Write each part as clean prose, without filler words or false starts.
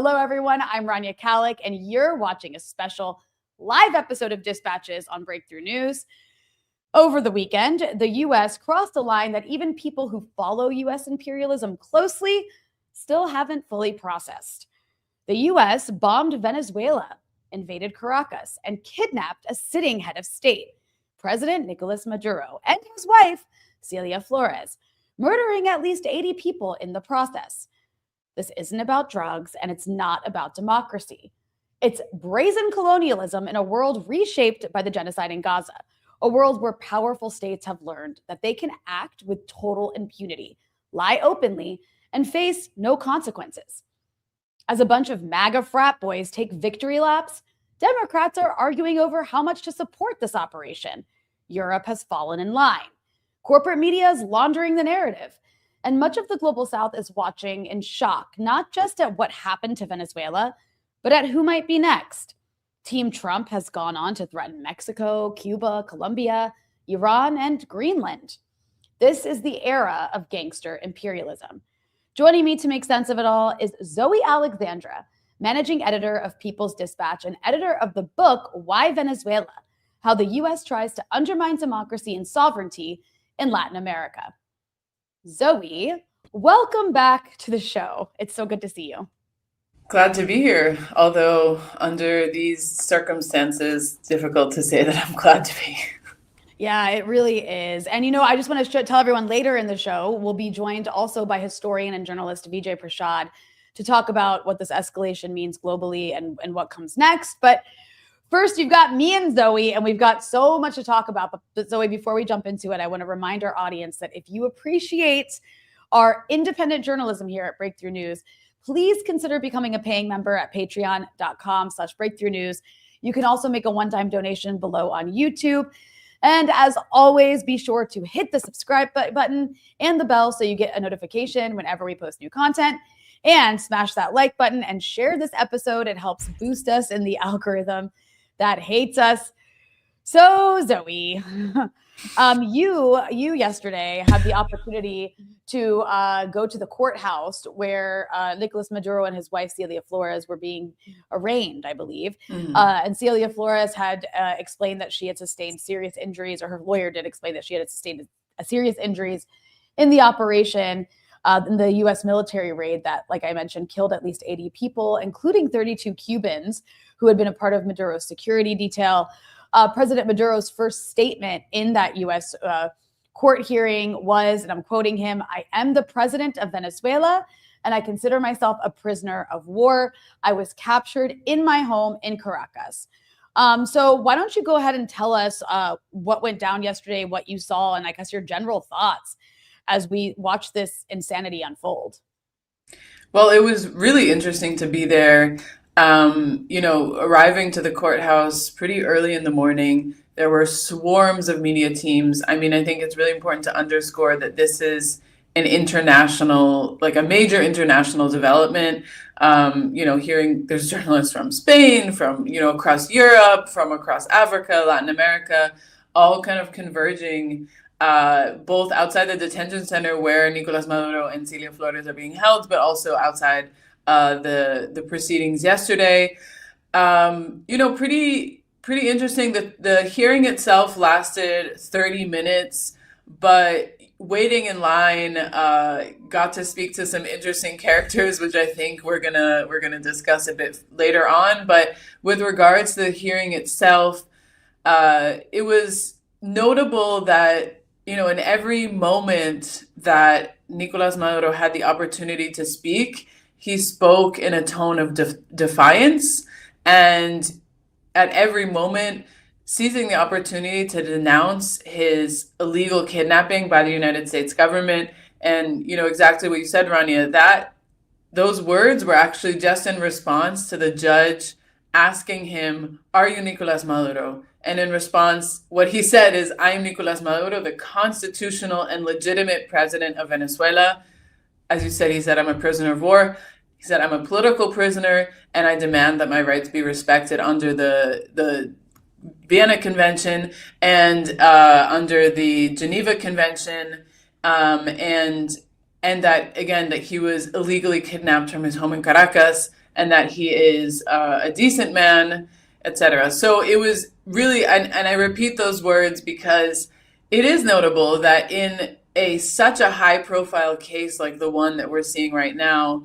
Hello, everyone. I'm Rania Khalek, and you're watching a special live episode of Dispatches on Breakthrough News. Over the weekend, the U.S. crossed a line that even people who follow U.S. imperialism closely still haven't fully processed. The U.S. bombed Venezuela, invaded Caracas, and kidnapped a sitting head of state, President Nicolás Maduro, and his wife, Celia Flores, murdering at least 80 people in the process. This isn't about drugs, and it's not about democracy. It's brazen colonialism in a world reshaped by the genocide in Gaza, a world where powerful states have learned that they can act with total impunity, lie openly, and face no consequences. As a bunch of MAGA frat boys take victory laps, Democrats are arguing over how much to support this operation. Europe has fallen in line. Corporate media is laundering the narrative. And much of the global South is watching in shock, not just at what happened to Venezuela, but at who might be next. Team Trump has gone on to threaten Mexico, Cuba, Colombia, Iran, and Greenland. This is the era of gangster imperialism. Joining me to make sense of it all is Zoe Alexandra, managing editor of People's Dispatch and editor of the book, Why Venezuela? How the U.S. Tries to Undermine Democracy and Sovereignty in Latin America. Zoe, welcome back to the show. It's so good to see you. Glad to be here, although under these circumstances, difficult to say that I'm glad to be. Yeah, it really is. And, I just want to tell everyone later in the show, we'll be joined also by historian and journalist Vijay Prashad to talk about what this escalation means globally and what comes next. But first, you've got me and Zoe, and we've got so much to talk about. But Zoe, before we jump into it, I want to remind our audience that if you appreciate our independent journalism here at Breakthrough News, please consider becoming a paying member at patreon.com/Breakthrough News. You can also make a one-time donation below on YouTube. And as always, be sure to hit the subscribe button and the bell so you get a notification whenever we post new content. And smash that like button and share this episode. It helps boost us in the algorithm that hates us. So, Zoe, you yesterday had the opportunity to go to the courthouse where Nicolás Maduro and his wife, Celia Flores, were being arraigned, I believe. Mm-hmm. And Celia Flores had explained that she had sustained serious injuries, or her lawyer did explain that she had sustained serious injuries in the operation, in the U.S. military raid that, like I mentioned, killed at least 80 people, including 32 Cubans who had been a part of Maduro's security detail. President Maduro's first statement in that U.S. Court hearing was, and I'm quoting him, "I am the president of Venezuela, and I consider myself a prisoner of war. I was captured in my home in Caracas." So why don't you go ahead and tell us what went down yesterday, what you saw, and I guess your general thoughts as we watch this insanity unfold. Well, it was really interesting to be there. Arriving to the courthouse pretty early in the morning, there were swarms of media teams. I mean, I think it's really important to underscore that this is an international, like a major international development. Hearing there's journalists from Spain, from, across Europe, from across Africa, Latin America, all kind of converging both outside the detention center where Nicolás Maduro and Celia Flores are being held, but also outside the proceedings yesterday. Pretty interesting. The hearing itself lasted 30 minutes, but waiting in line got to speak to some interesting characters, which I think we're gonna discuss a bit later on. But with regards to the hearing itself, it was notable that in every moment that Nicolás Maduro had the opportunity to speak, he spoke in a tone of defiance, and at every moment seizing the opportunity to denounce his illegal kidnapping by the United States government. And exactly what you said, Rania, that those words were actually just in response to the judge asking him, "Are you Nicolás Maduro?" And in response, what he said is, "I am Nicolás Maduro, the constitutional and legitimate president of Venezuela." As you said, he said, "I'm a prisoner of war." He said, "I'm a political prisoner, and I demand that my rights be respected under the Vienna Convention and under the Geneva Convention, and that, again, that he was illegally kidnapped from his home in Caracas, and that he is a decent man, etc. So it was really, and I repeat those words because it is notable that in such a high profile case like the one that we're seeing right now,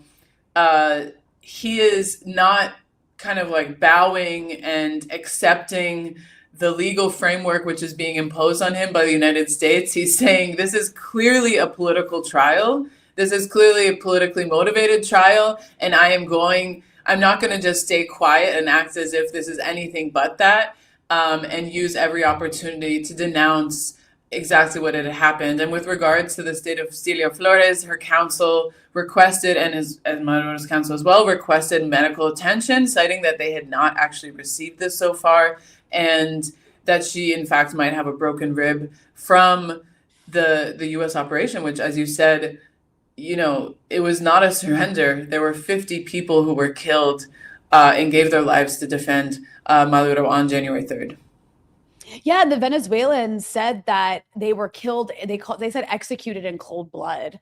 he is not kind of like bowing and accepting the legal framework which is being imposed on him by the United States. He's saying this is clearly a political trial. This is clearly a politically motivated trial, and I'm not going to just stay quiet and act as if this is anything but that, and use every opportunity to denounce exactly what had happened. And with regards to the state of Celia Flores, her counsel requested, and Maduro's counsel as well, requested medical attention, citing that they had not actually received this so far, and that she, in fact, might have a broken rib from the U.S. operation, which, as you said, it was not a surrender. There were 50 people who were killed and gave their lives to defend Maduro on January 3rd. Yeah, the Venezuelans said that they were killed. They said executed in cold blood.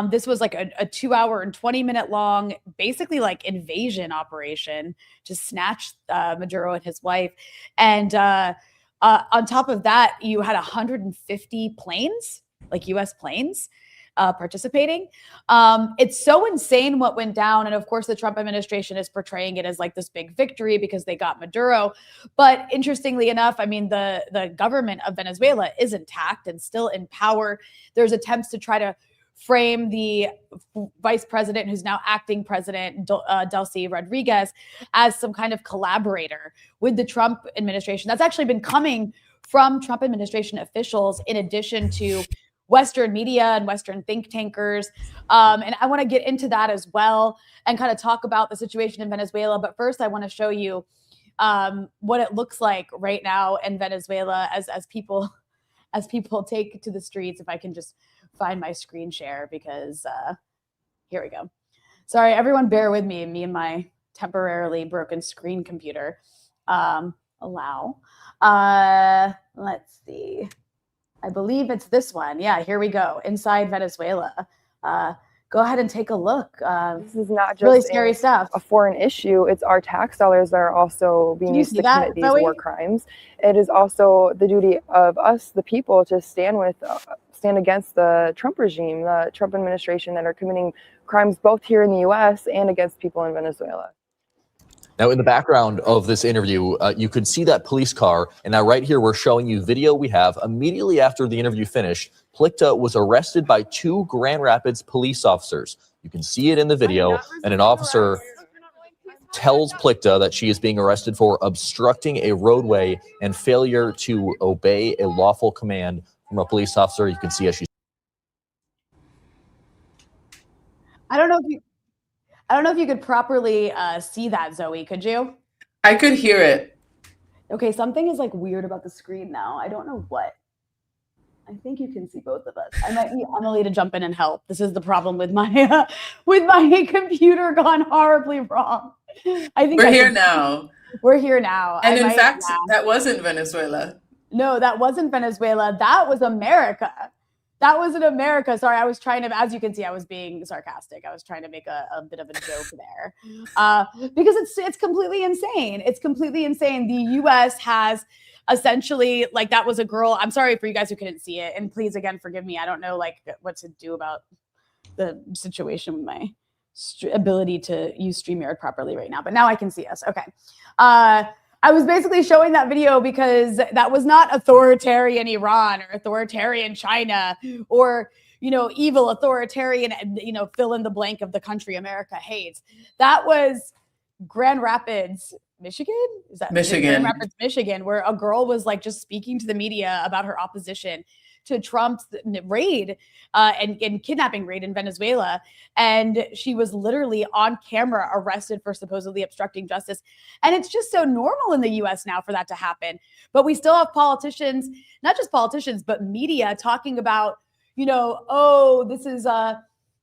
This was like a 2-hour and 20-minute long, basically like invasion operation to snatch Maduro and his wife. And on top of that, you had 150 planes, like U.S. planes, participating. It's so insane what went down. And of course, the Trump administration is portraying it as like this big victory because they got Maduro. But interestingly enough, I mean, the government of Venezuela is intact and still in power. There's attempts to try to frame the vice president, who's now acting president, Delcy Rodriguez, as some kind of collaborator with the Trump administration. That's actually been coming from Trump administration officials, in addition to Western media and Western think tankers. And I want to get into that as well and kind of talk about the situation in Venezuela. But first, I want to show you what it looks like right now in Venezuela as people take to the streets. If I can just find my screen share, because here we go. Sorry, everyone, bear with me and my temporarily broken screen computer. Let's see. I believe it's this one. Yeah, here we go. Inside Venezuela. Go ahead and take a look. This is not just really scary stuff. A foreign issue. It's our tax dollars that are also being used to commit these war crimes. It is also the duty of us, the people, to stand against the Trump regime, the Trump administration, that are committing crimes both here in the U.S. and against people in Venezuela. Now, in the background of this interview, you could see that police car. And now right here, we're showing you video we have. Immediately after the interview finished, Plickta was arrested by 2 Grand Rapids police officers. You can see it in the video. And an officer tells Plickta that she is being arrested for obstructing a roadway and failure to obey a lawful command from a police officer. You can see as she's. I don't know if you could properly see that, Zoe. Could you? I could hear it. Okay, something is like weird about the screen now. I don't know what. I think you can see both of us. I might need Emily to jump in and help. This is the problem with my computer gone horribly wrong. I think we're here now. We're here now. And in fact, that wasn't Venezuela. No, that wasn't Venezuela. That was America. That was in America. Sorry, I was trying to, as you can see, I was being sarcastic. I was trying to make a bit of a joke there, because it's completely insane. It's completely insane. The U.S. has essentially, like, that was a girl. I'm sorry for you guys who couldn't see it, and please again forgive me. I don't know like what to do about the situation with my ability to use StreamYard properly right now, but now I can see us. Okay. I was basically showing that video because that was not authoritarian Iran or authoritarian China or, evil authoritarian, fill in the blank of the country America hates. That was Grand Rapids, Michigan? Is that Michigan? Grand Rapids, Michigan, where a girl was like just speaking to the media about her opposition to Trump's raid and kidnapping raid in Venezuela. And she was literally on camera arrested for supposedly obstructing justice. And it's just so normal in the US now for that to happen. But we still have politicians, not just politicians, but media talking about,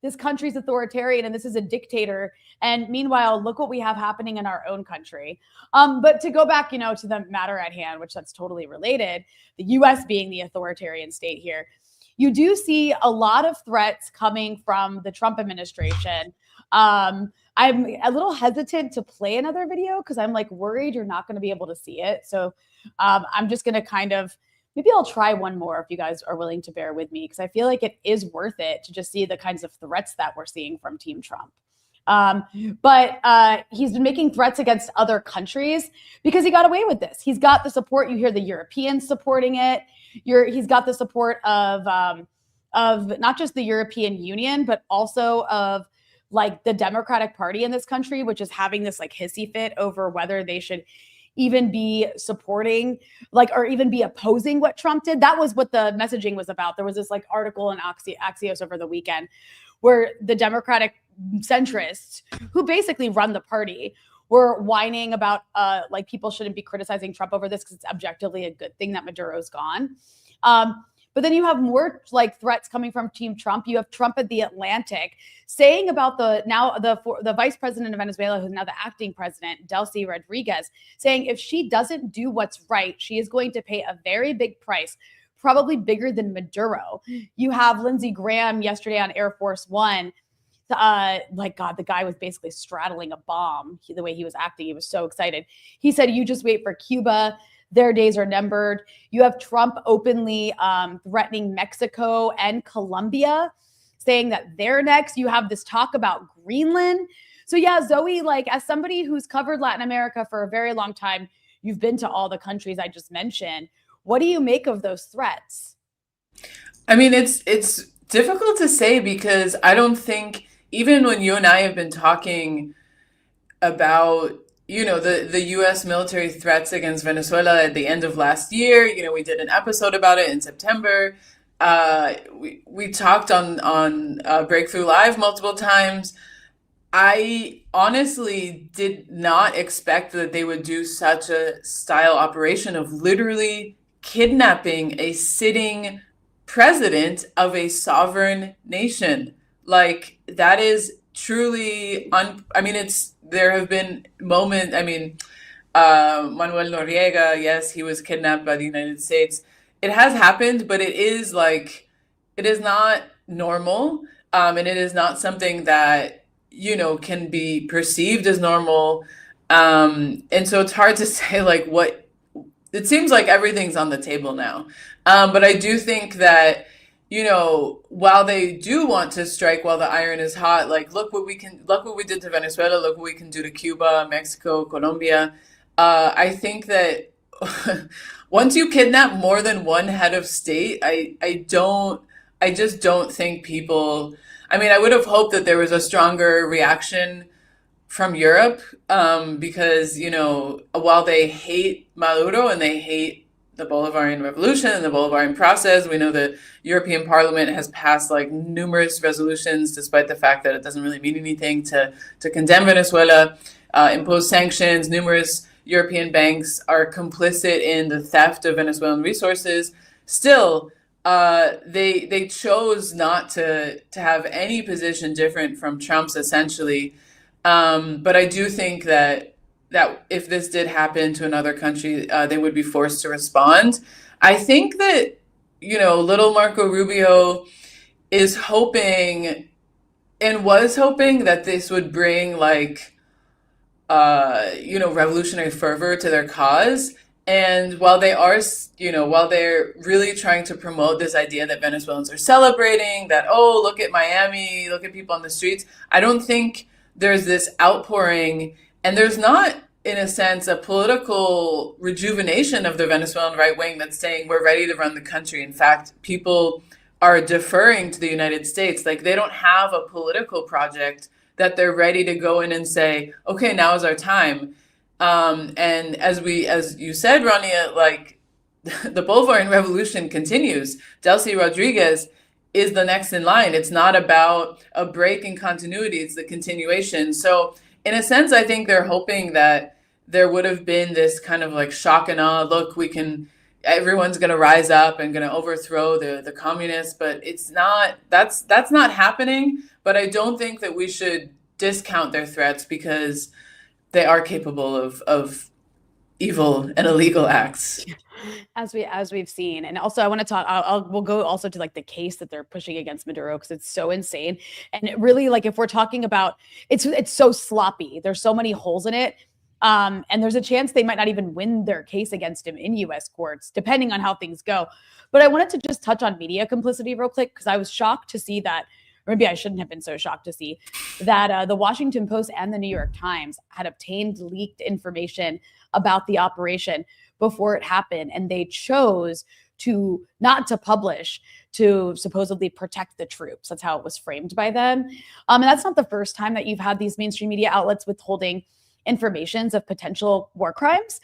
this country's authoritarian and this is a dictator. And meanwhile, look what we have happening in our own country. But to go back, to the matter at hand, which that's totally related, the US being the authoritarian state here, you do see a lot of threats coming from the Trump administration I'm a little hesitant to play another video because I'm like worried you're not going to be able to see it. So I'm just going to kind of, maybe I'll try one more if you guys are willing to bear with me, because I feel like it is worth it to just see the kinds of threats that we're seeing from Team Trump. But he's been making threats against other countries because he got away with this. He's got the support. You hear the Europeans supporting it. He's got the support of not just the European Union, but also of like the Democratic Party in this country, which is having this like hissy fit over whether they should even be supporting or even be opposing what Trump did. That was what the messaging was about. There was this like article in Axios over the weekend where the Democratic centrists, who basically run the party, were whining about like people shouldn't be criticizing Trump over this because it's objectively a good thing that Maduro's gone. But then you have more like threats coming from Team Trump. You have Trump at the Atlantic saying about the vice president of Venezuela, who's now the acting president, Delcy Rodriguez, saying if she doesn't do what's right, she is going to pay a very big price, probably bigger than Maduro. You have Lindsey Graham yesterday on Air Force One. The guy was basically straddling a bomb. The way he was acting, he was so excited. He said, "You just wait for Cuba. Their days are numbered." You have Trump openly threatening Mexico and Colombia, saying that they're next. You have this talk about Greenland. So yeah, Zoe, like as somebody who's covered Latin America for a very long time, you've been to all the countries I just mentioned. What do you make of those threats? I mean, it's difficult to say because I don't think, even when you and I have been talking about, the U.S. military threats against Venezuela at the end of last year, we did an episode about it in September. We talked on Breakthrough Live multiple times. I honestly did not expect that they would do such a style operation of literally kidnapping a sitting president of a sovereign nation. Like, that is truly there have been moments. Manuel Noriega, yes, he was kidnapped by the United States. It has happened, but it is not normal. And it is not something that, can be perceived as normal. And so it's hard to say it seems like everything's on the table now. But I do think that, while they do want to strike while the iron is hot, look what we did to Venezuela, look what we can do to Cuba, Mexico, Colombia. I think that once you kidnap more than one head of state, I just don't think people, I would have hoped that there was a stronger reaction from Europe, because, while they hate Maduro and they hate the Bolivarian Revolution and the Bolivarian process, we know the European Parliament has passed numerous resolutions, despite the fact that it doesn't really mean anything, to condemn Venezuela, impose sanctions. Numerous European banks are complicit in the theft of Venezuelan resources. Still, they chose not to have any position different from Trump's, essentially. But I do think that if this did happen to another country, they would be forced to respond. I think that, little Marco Rubio is hoping and was hoping that this would bring revolutionary fervor to their cause. And while they're really trying to promote this idea that Venezuelans are celebrating, that, oh, look at Miami, look at people on the streets, I don't think there's this outpouring, and there's not, in a sense, a political rejuvenation of the Venezuelan right wing that's saying we're ready to run the country. In fact, people are deferring to the United States. They don't have a political project that they're ready to go in and say, okay, now is our time. And as you said, Rania, the Bolivarian Revolution continues. Delcy Rodriguez is the next in line. It's not about a break in continuity, it's the continuation. So in a sense, I think they're hoping that there would have been this kind of shock and awe, look, everyone's going to rise up and going to overthrow the communists, but it's not, that's not happening. But I don't think that we should discount their threats, because they are capable of evil and illegal acts. As we've seen. And also I want to talk, we'll go also to like the case that they're pushing against Maduro, because it's so insane. And it really, like, if we're talking about, it's so sloppy, there's so many holes in it. And there's a chance they might not even win their case against him in US courts, depending on how things go. But I wanted to just touch on media complicity real quick, because I was shocked to see that, or maybe I shouldn't have been so shocked to see that the Washington Post and the New York Times had obtained leaked information about the operation before it happened, and they chose to not to publish, to supposedly protect the troops. That's how it was framed by them. And that's not the first time that you've had these mainstream media outlets withholding informations of potential war crimes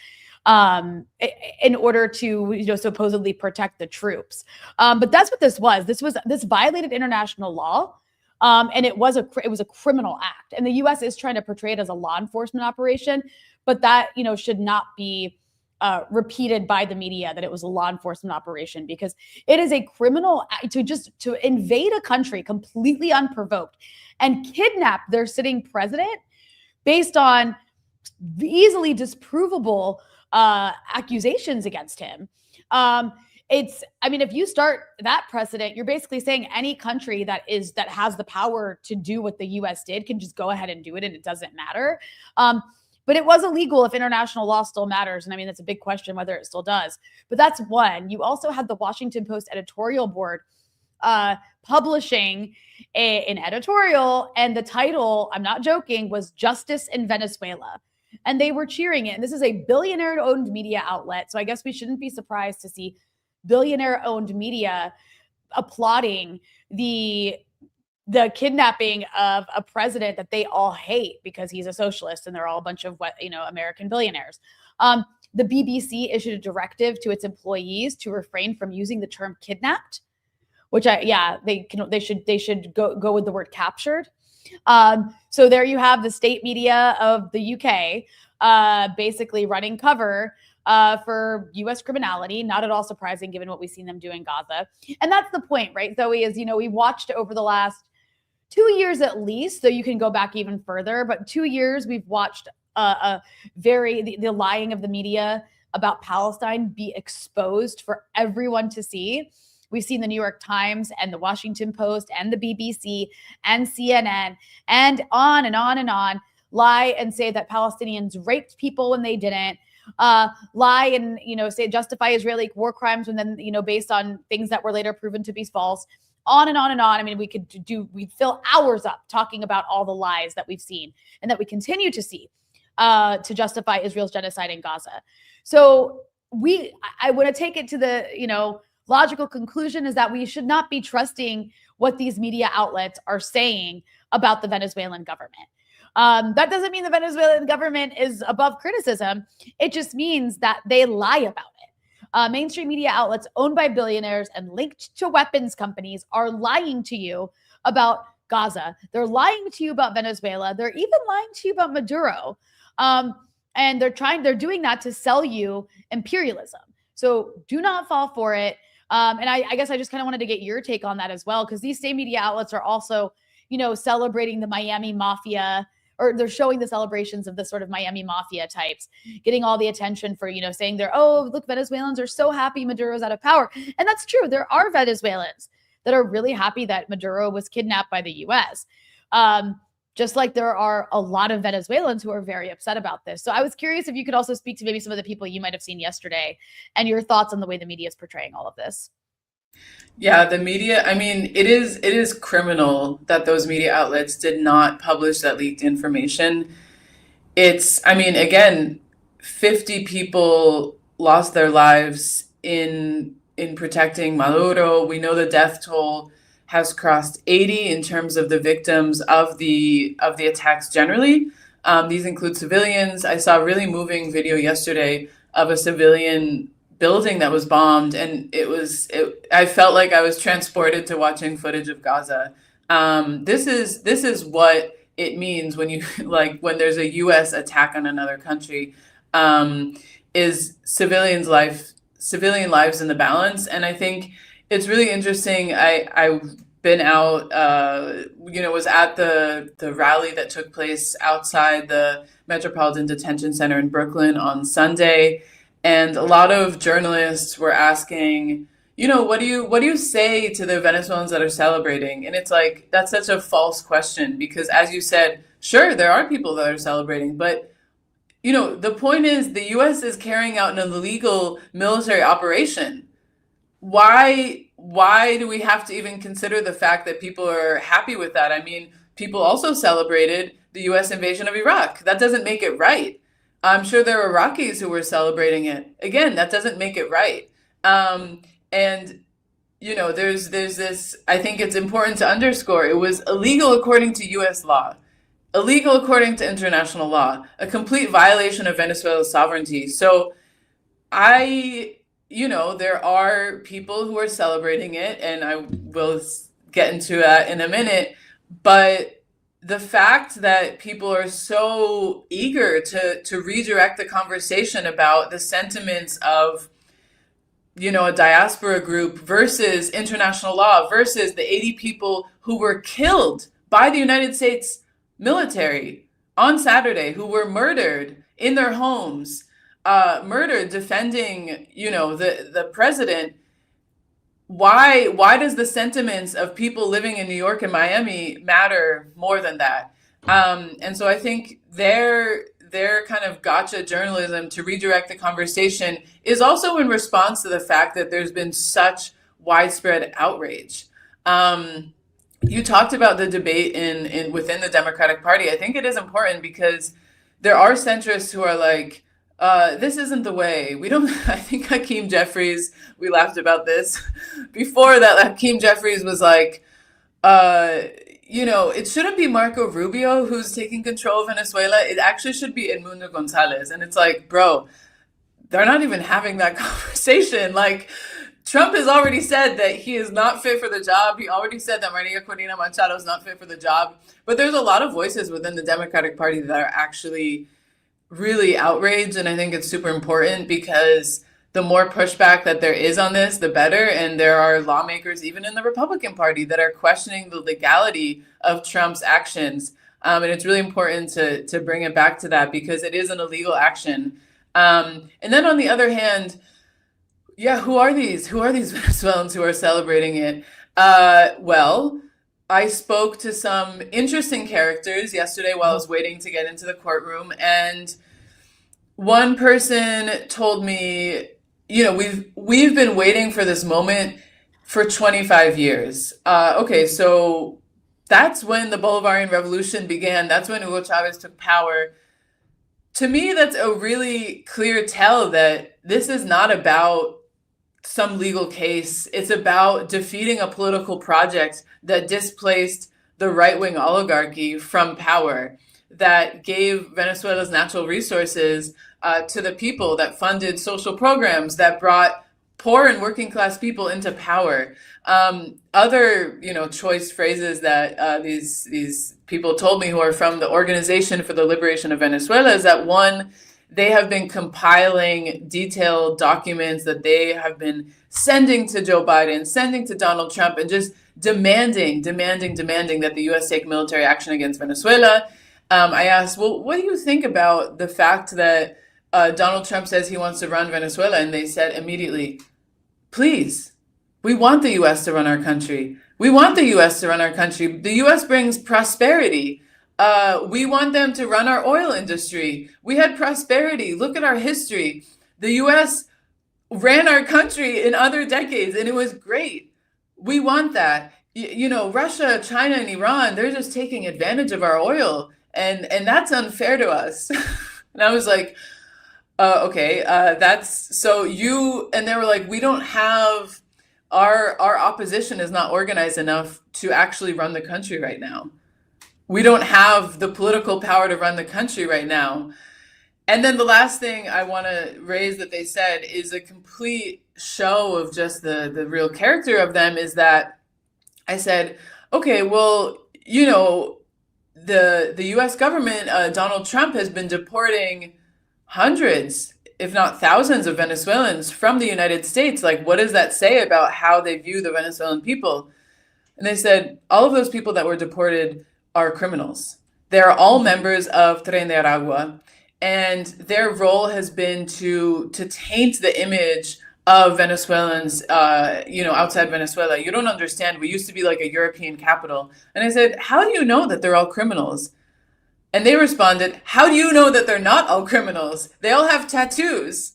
in order to, supposedly protect the troops. But that's what this was. This violated international law. And it was a criminal act. And the US is trying to portray it as a law enforcement operation, but that, should not be repeated by the media, that it was a law enforcement operation, because it is a criminal act to invade a country completely unprovoked and kidnap their sitting president based on easily disprovable accusations against him. If you start that precedent, you're basically saying any country that has the power to do what the US did can just go ahead and do it, and it doesn't matter. But it was illegal if international law still matters. And that's a big question whether it still does. But that's one. You also had the Washington Post editorial board publishing an editorial, and the title, I'm not joking, was Justice in Venezuela. And they were cheering it. And this is a billionaire-owned media outlet. So I guess we shouldn't be surprised to see billionaire-owned media applauding the kidnapping of a president that they all hate because he's a socialist and they're all a bunch of American billionaires. The BBC issued a directive to its employees to refrain from using the term kidnapped, which they should go with the word captured. So there you have the state media of the UK basically running cover for U.S. criminality. Not at all surprising given what we've seen them do in Gaza. And that's the point, right, Zoe, is, we watched over the last 2 years at least, so you can go back even further, but 2 years we've watched the lying of the media about Palestine be exposed for everyone to see. We've seen the New York Times and the Washington Post and the BBC and CNN and on and on and on lie and say that Palestinians raped people when they didn't, lie and, say justify Israeli war crimes when then, based on things that were later proven to be false, on and on and on. We'd fill hours up talking about all the lies that we've seen and that we continue to see to justify Israel's genocide in Gaza. So I want to take it to the, logical conclusion is that we should not be trusting what these media outlets are saying about the Venezuelan government. That doesn't mean the Venezuelan government is above criticism. It just means that they lie about it. Mainstream media outlets owned by billionaires and linked to weapons companies are lying to you about Gaza. They're lying to you about Venezuela. They're even lying to you about Maduro. And they're doing that to sell you imperialism. So do not fall for it. And I guess I just kind of wanted to get your take on that as well, because these same media outlets are also, celebrating the Miami Mafia, or they're showing the celebrations of the sort of Miami Mafia types, getting all the attention for, saying look, Venezuelans are so happy Maduro's out of power. And that's true. There are Venezuelans that are really happy that Maduro was kidnapped by the US. Just like there are a lot of Venezuelans who are very upset about this. So I was curious if you could also speak to maybe some of the people you might have seen yesterday and your thoughts on the way the media is portraying all of this. Yeah, the media, it is criminal that those media outlets did not publish that leaked information. Again, 50 people lost their lives in protecting Maduro. We know the death toll has crossed 80 in terms of the victims of the attacks generally. These include civilians. I saw a really moving video yesterday of a civilian building that was bombed, and I felt like I was transported to watching footage of Gaza. This is what it means when you when there's a U.S. attack on another country, is civilian lives in the balance. And I think it's really interesting. I've been out, was at the rally that took place outside the Metropolitan Detention Center in Brooklyn on Sunday. And a lot of journalists were asking, what do you say to the Venezuelans that are celebrating? And it's like, that's such a false question, because as you said, sure, there are people that are celebrating, but the point is the U.S. is carrying out an illegal military operation. Why do we have to even consider the fact that people are happy with that? I mean, people also celebrated the U.S. invasion of Iraq. That doesn't make it right. I'm sure there are Iraqis who were celebrating it. Again, that doesn't make it right. And there's this, I think it's important to underscore, it was illegal according to U.S. law, illegal according to international law, a complete violation of Venezuela's sovereignty. So there are people who are celebrating it, and I will get into that in a minute, but the fact that people are so eager to redirect the conversation about the sentiments of, a diaspora group versus international law versus the 80 people who were killed by the United States military on Saturday, who were murdered in their homes, murdered defending, the president. Why does the sentiments of people living in New York and Miami matter more than that? And so I think their kind of gotcha journalism to redirect the conversation is also in response to the fact that there's been such widespread outrage. You talked about the debate within the Democratic Party. I think it is important because there are centrists who are like, this isn't the way. I think Hakeem Jeffries, we laughed about this before, that Hakeem Jeffries was like, it shouldn't be Marco Rubio who's taking control of Venezuela. It actually should be Edmundo Gonzalez. And it's like, bro, they're not even having that conversation. Like, Trump has already said that he is not fit for the job. He already said that Maria Corina Machado is not fit for the job. But there's a lot of voices within the Democratic Party that are actually really outraged. And I think it's super important because the more pushback that there is on this, the better. And there are lawmakers, even in the Republican Party, that are questioning the legality of Trump's actions. And it's really important to bring it back to that because it is an illegal action. And then on the other hand, who are these Venezuelans who are celebrating it? Well, I spoke to some interesting characters yesterday while I was waiting to get into the courtroom. And one person told me, we've been waiting for this moment for 25 years. Okay, so that's when the Bolivarian Revolution began. That's when Hugo Chavez took power. To me, that's a really clear tell that this is not about some legal case. It's about defeating a political project that displaced the right-wing oligarchy from power, that gave Venezuela's natural resources to the people, that funded social programs, that brought poor and working class people into power. Other, choice phrases that these people told me who are from the Organization for the Liberation of Venezuela is that, one, they have been compiling detailed documents that they have been sending to Joe Biden, sending to Donald Trump, and just demanding that the U.S. take military action against Venezuela. I asked, well, what do you think about the fact that Donald Trump says he wants to run Venezuela? And they said immediately, please, we want the U.S. to run our country. We want the U.S. to run our country. The U.S. brings prosperity. We want them to run our oil industry. We had prosperity. Look at our history. The U.S. ran our country in other decades, and it was great. We want that. Russia, China, and Iran, they're just taking advantage of our oil, and that's unfair to us. And I was like, okay, that's so you, and they were like, we don't have, our opposition is not organized enough to actually run the country right now. We don't have the political power to run the country right now. And then the last thing I want to raise that they said is a complete show of just the real character of them is that I said, okay, well, the U.S. government, Donald Trump has been deporting hundreds, if not thousands of Venezuelans from the United States. Like, what does that say about how they view the Venezuelan people? And they said, all of those people that were deported are criminals. They're all members of Tren de Aragua, and their role has been to taint the image of Venezuelans, outside Venezuela. You don't understand. We used to be like a European capital. And I said, how do you know that they're all criminals? And they responded, how do you know that they're not all criminals? They all have tattoos.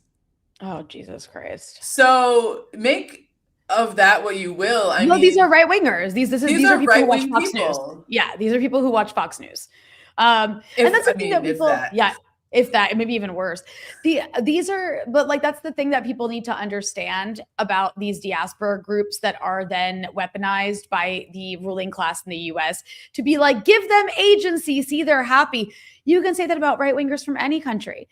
Oh, Jesus Christ. So make of that what you will. I mean, these are right wingers. These are people who watch Fox News. Yeah, these are people who watch Fox News. And that's the thing that people, if that, maybe even worse. That's the thing that people need to understand about these diaspora groups that are then weaponized by the ruling class in the US to be like, give them agency, see they're happy. You can say that about right wingers from any country.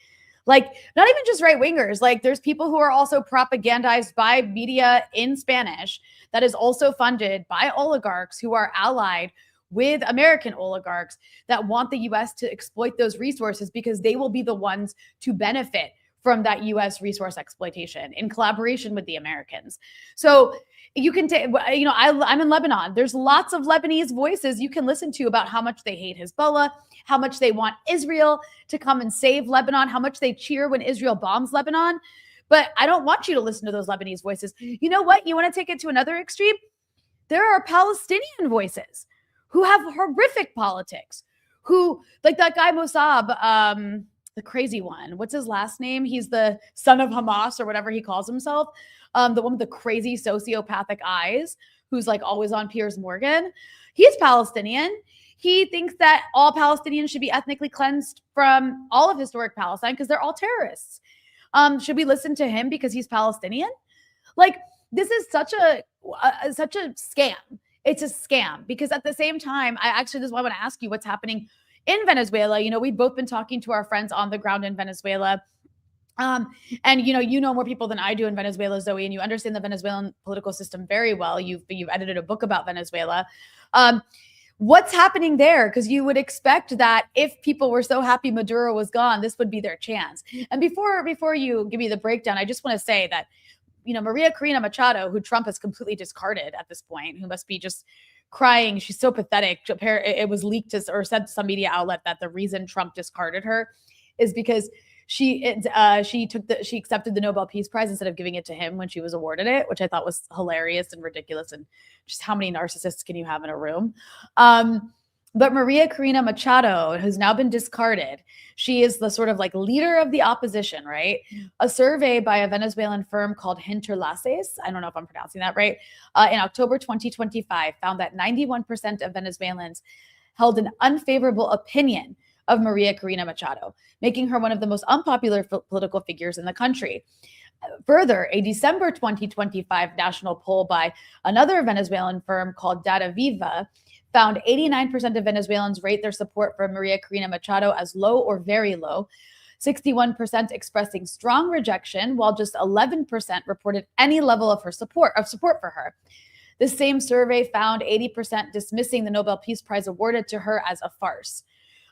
Like, not even just right wingers. Like, there's people who are also propagandized by media in Spanish that is also funded by oligarchs who are allied with American oligarchs that want the US to exploit those resources because they will be the ones to benefit from that US resource exploitation in collaboration with the Americans. So you can take, I'm in Lebanon. There's lots of Lebanese voices you can listen to about how much they hate Hezbollah, how much they want Israel to come and save Lebanon, how much they cheer when Israel bombs Lebanon. But I don't want you to listen to those Lebanese voices. You know what? You want to take it to another extreme? There are Palestinian voices who have horrific politics, who, like that guy Mossab, the crazy one. What's his last name? He's the son of Hamas or whatever he calls himself. The one with the crazy sociopathic eyes, who's like always on Piers Morgan. He's Palestinian. He thinks that all Palestinians should be ethnically cleansed from all of historic Palestine because they're all terrorists. Should we listen to him because he's Palestinian? Like, this is such a scam. It's a scam because at the same time, this is why I want to ask you what's happening in Venezuela. You know, we've both been talking to our friends on the ground in Venezuela. And you know more people than I do in Venezuela, Zoe, and you understand the Venezuelan political system very well. You've edited a book about Venezuela. What's happening there? Because you would expect that if people were so happy Maduro was gone, this would be their chance. And before you give me the breakdown, I just want to say that, Maria Corina Machado, who Trump has completely discarded at this point, who must be just crying. She's so pathetic. It was leaked or said to some media outlet that the reason Trump discarded her is because she accepted the Nobel Peace Prize instead of giving it to him when she was awarded it, which I thought was hilarious and ridiculous. And just how many narcissists can you have in a room? But Maria Corina Machado, who's now been discarded, she is the sort of like leader of the opposition, right? A survey by a Venezuelan firm called Hinterlaces, I don't know if I'm pronouncing that right, in October 2025 found that 91% of Venezuelans held an unfavorable opinion of Maria Corina Machado, making her one of the most unpopular political figures in the country. Further, a December 2025 national poll by another Venezuelan firm called Data Viva found 89% of Venezuelans rate their support for Maria Corina Machado as low or very low, 61% expressing strong rejection, while just 11% reported any level of support for her. The same survey found 80% dismissing the Nobel Peace Prize awarded to her as a farce.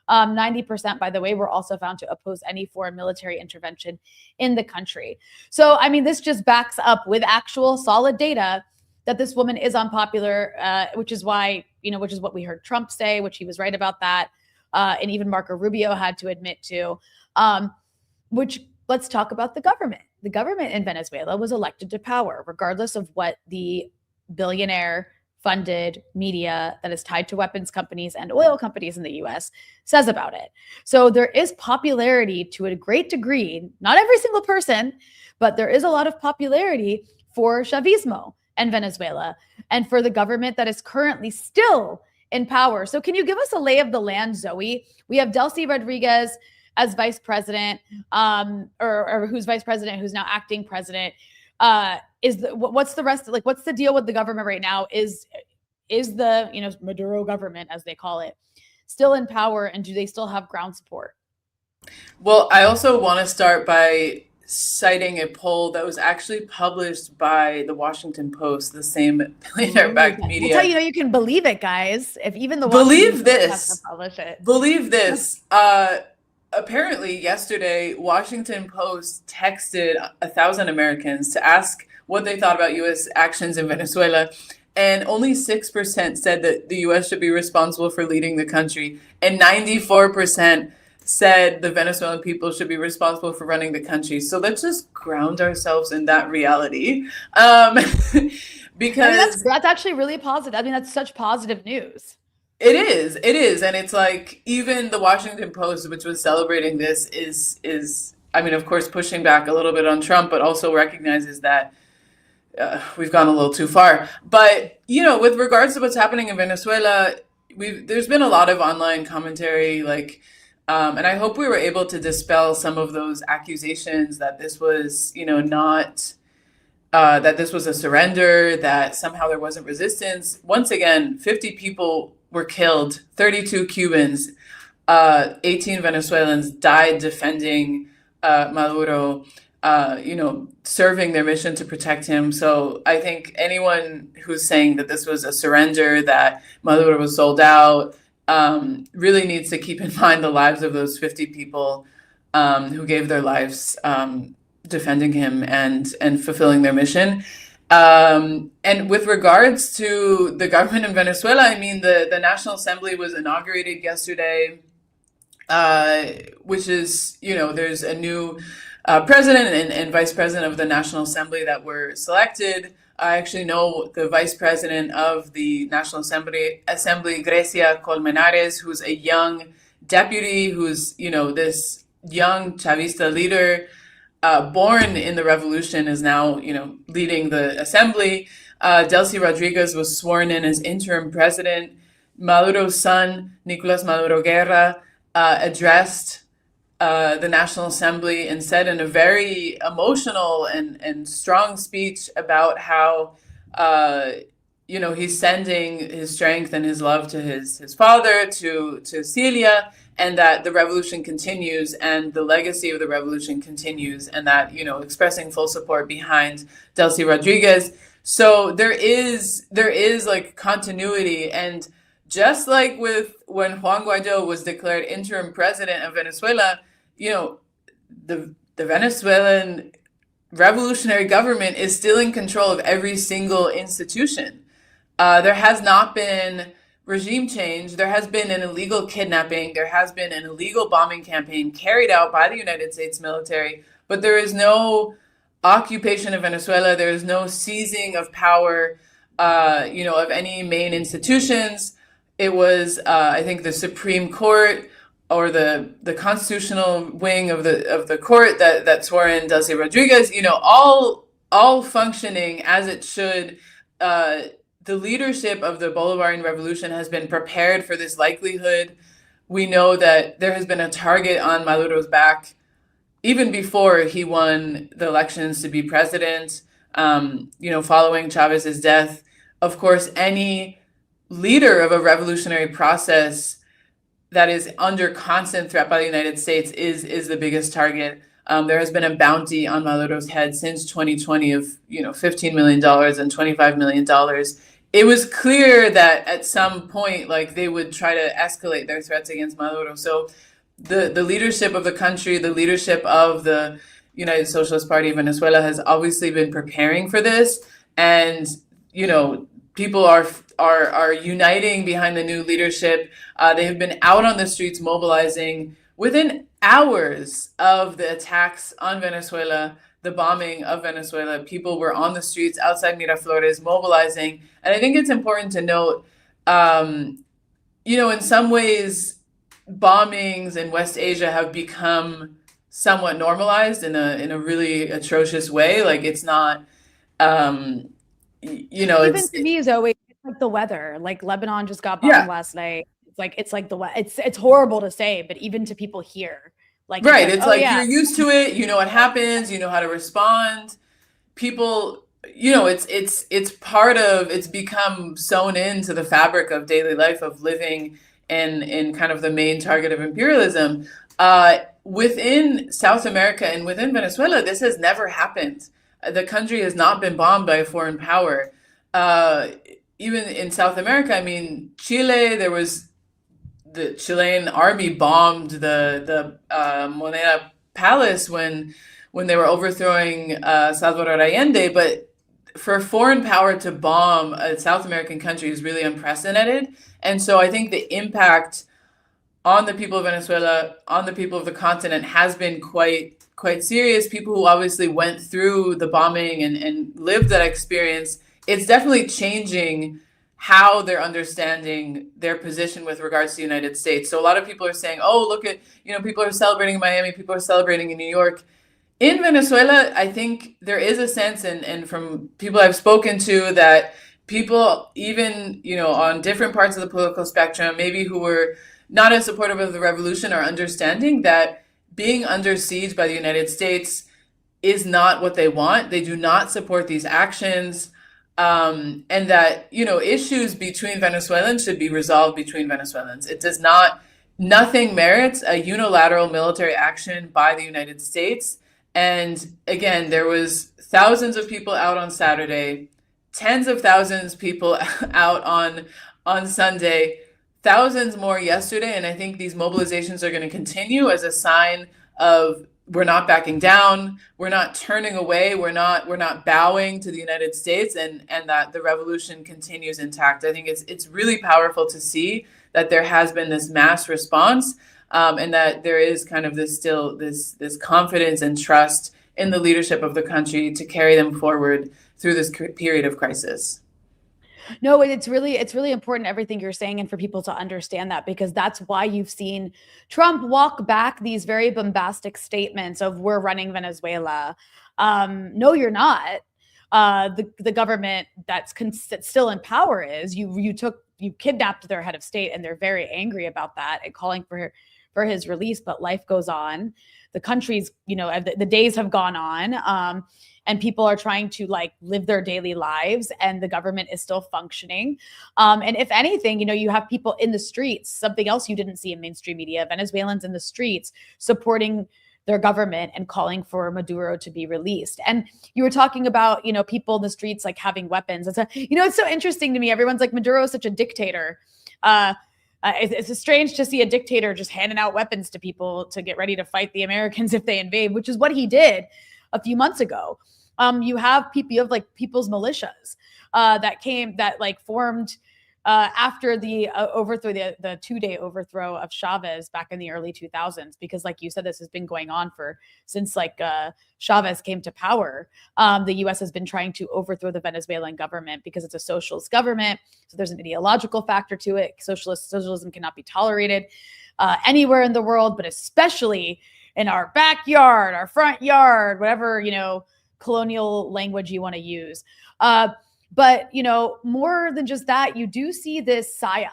90%, by the way, were also found to oppose any foreign military intervention in the country. So, I mean, this just backs up with actual solid data that this woman is unpopular, which is what we heard Trump say, which he was right about that. And even Marco Rubio had to admit to, let's talk about the government. The government in Venezuela was elected to power, regardless of what the billionaire funded media that is tied to weapons companies and oil companies in the US says about it. So there is popularity to a great degree, not every single person, but there is a lot of popularity for Chavismo and Venezuela and for the government that is currently still in power. So can you give us a lay of the land, Zoe? We have Delcy Rodriguez as vice president, or who's vice president, who's now acting president. What's the rest? Like, what's the deal with the government right now? Is the Maduro government, as they call it, still in power, and do they still have ground support? Well, I also want to start by citing a poll that was actually published by the Washington Post, the same billionaire-backed media. That's how you can believe it, guys. If even the believe this, has to publish it. Believe this. Apparently, yesterday, Washington Post texted 1,000 Americans to ask what they thought about U.S. actions in Venezuela, and only 6% said that the US should be responsible for leading the country, and 94% said the Venezuelan people should be responsible for running the country. So let's just ground ourselves in that reality. Because that's actually really positive. I mean, that's such positive news. It is. And it's like, even the Washington Post, which was celebrating this, is I mean, of course, pushing back a little bit on Trump, but also recognizes that we've gone a little too far. But, with regards to what's happening in Venezuela, there's been a lot of online commentary, like, and I hope we were able to dispel some of those accusations that this was, not, that this was a surrender, that somehow there wasn't resistance. Once again, 50 people were killed, 32 Cubans, 18 Venezuelans died defending Maduro, serving their mission to protect him. So I think anyone who's saying that this was a surrender, that Maduro was sold out, really needs to keep in mind the lives of those 50 people who gave their lives defending him and fulfilling their mission. And with regards to the government in Venezuela, I mean, the National Assembly was inaugurated yesterday, which is, there's a new president and vice president of the National Assembly that were selected. I actually know the vice president of the National Assembly, Grecia Colmenares, who's a young deputy, who's, this young Chavista leader, born in the revolution, is now, leading the assembly. Delcy Rodriguez was sworn in as interim president. Maduro's son, Nicolás Maduro Guerra, addressed the National Assembly and said in a very emotional and strong speech about how, he's sending his strength and his love to his father, to Celia, and that the revolution continues and the legacy of the revolution continues, and that, expressing full support behind Delcy Rodriguez. So there is like continuity. And just like with when Juan Guaido was declared interim president of Venezuela, the Venezuelan revolutionary government is still in control of every single institution. There has not been regime change. There has been an illegal kidnapping. There has been an illegal bombing campaign carried out by the United States military, but there is no occupation of Venezuela. There is no seizing of power, of any main institutions. It was, I think, the Supreme Court or the constitutional wing of the court that swore in Delcy Rodriguez, all functioning as it should. The leadership of the Bolivarian Revolution has been prepared for this likelihood. We know that there has been a target on Maduro's back even before he won the elections to be president, following Chavez's death. Of course, any leader of a revolutionary process that is under constant threat by the United States is the biggest target. There has been a bounty on Maduro's head since 2020 of $15 million and $25 million. It was clear that at some point, like, they would try to escalate their threats against Maduro. So the leadership of the country, the leadership of the United Socialist Party of Venezuela has obviously been preparing for this. And, people are uniting behind the new leadership. They have been out on the streets mobilizing. Within hours of the attacks on Venezuela, the bombing of Venezuela, people were on the streets outside Miraflores mobilizing. And I think it's important to note, in some ways, bombings in West Asia have become somewhat normalized in a really atrocious way. Like, it's not, even to me, Zoe, it's like the weather. Like, Lebanon just got bombed last night. It's like it's horrible to say, but even to people here, like, right, you're used to it. You know what happens. You know how to respond. People, it's part of. It's become sewn into the fabric of daily life, of living in kind of the main target of imperialism. Within South America and within Venezuela, this has never happened. The country has not been bombed by a foreign power. Even in South America, I mean, Chile, there was the Chilean army bombed the Moneda Palace when they were overthrowing Salvador Allende. But for a foreign power to bomb a South American country is really unprecedented. And so I think the impact on the people of Venezuela, on the people of the continent, has been quite serious. People who obviously went through the bombing and lived that experience, it's definitely changing how they're understanding their position with regards to the United States. So a lot of people are saying, oh, look at, people are celebrating in Miami, people are celebrating in New York. In Venezuela, I think there is a sense, and from people I've spoken to, that people, even, on different parts of the political spectrum, maybe who were not as supportive of the revolution, are understanding that being under siege by the United States is not what they want. They do not support these actions. And that, issues between Venezuelans should be resolved between Venezuelans. It does not, nothing merits a unilateral military action by the United States. And again, there was thousands of people out on Saturday, tens of thousands of people out on Sunday, thousands more yesterday. And I think these mobilizations are going to continue as a sign of we're not backing down, we're not turning away, we're not bowing to the United States, and that the revolution continues intact. I think it's really powerful to see that there has been this mass response, and that there is kind of this confidence and trust in the leadership of the country to carry them forward through this period of crisis. No, it's really important, everything you're saying, and for people to understand that, because that's why you've seen Trump walk back these very bombastic statements of we're running Venezuela. No, you're not. The government that's still in power is. You kidnapped their head of state, and they're very angry about that and calling for his release. But life goes on. The country's, the days have gone on. And people are trying to live their daily lives, and the government is still functioning. And if anything, you have people in the streets, something else you didn't see in mainstream media, Venezuelans in the streets supporting their government and calling for Maduro to be released. And you were talking about, people in the streets having weapons. It's so interesting to me. Everyone's like, Maduro is such a dictator. It's strange to see a dictator just handing out weapons to people to get ready to fight the Americans if they invade, which is what he did a few months ago. You have people's militias that formed after the overthrow, the 2-day overthrow of Chavez back in the early 2000s, because like you said, this has been going on since Chavez came to power. The U.S. has been trying to overthrow the Venezuelan government because it's a socialist government. So there's an ideological factor to it. Socialism cannot be tolerated anywhere in the world, but especially in our backyard, our front yard, whatever, colonial language you want to use. But, more than just that, you do see this psyop.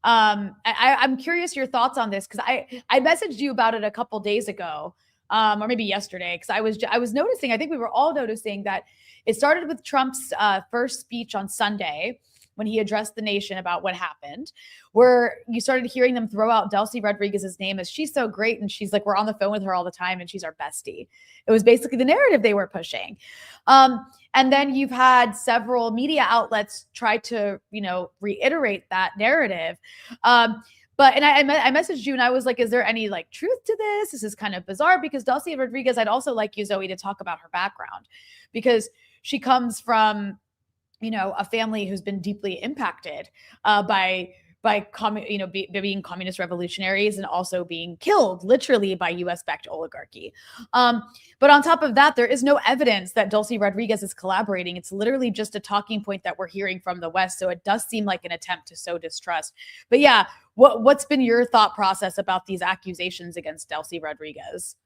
I'm curious your thoughts on this, because I messaged you about it a couple days ago, or maybe yesterday, because I was noticing, I think we were all noticing that it started with Trump's first speech on Sunday, when he addressed the nation about what happened, where you started hearing them throw out Delcy Rodriguez's name as she's so great. And she's we're on the phone with her all the time and she's our bestie. It was basically the narrative they were pushing. And then you've had several media outlets try to, reiterate that narrative. But I messaged you and I was like, is there any truth to this? This is kind of bizarre, because Delcy Rodriguez, I'd also like you, Zoe, to talk about her background, because she comes from, a family who's been deeply impacted by being communist revolutionaries and also being killed literally by US-backed oligarchy. But on top of that, there is no evidence that Delcy Rodriguez is collaborating. It's literally just a talking point that we're hearing from the West. So it does seem like an attempt to sow distrust. But yeah, what's been your thought process about these accusations against Delcy Rodriguez?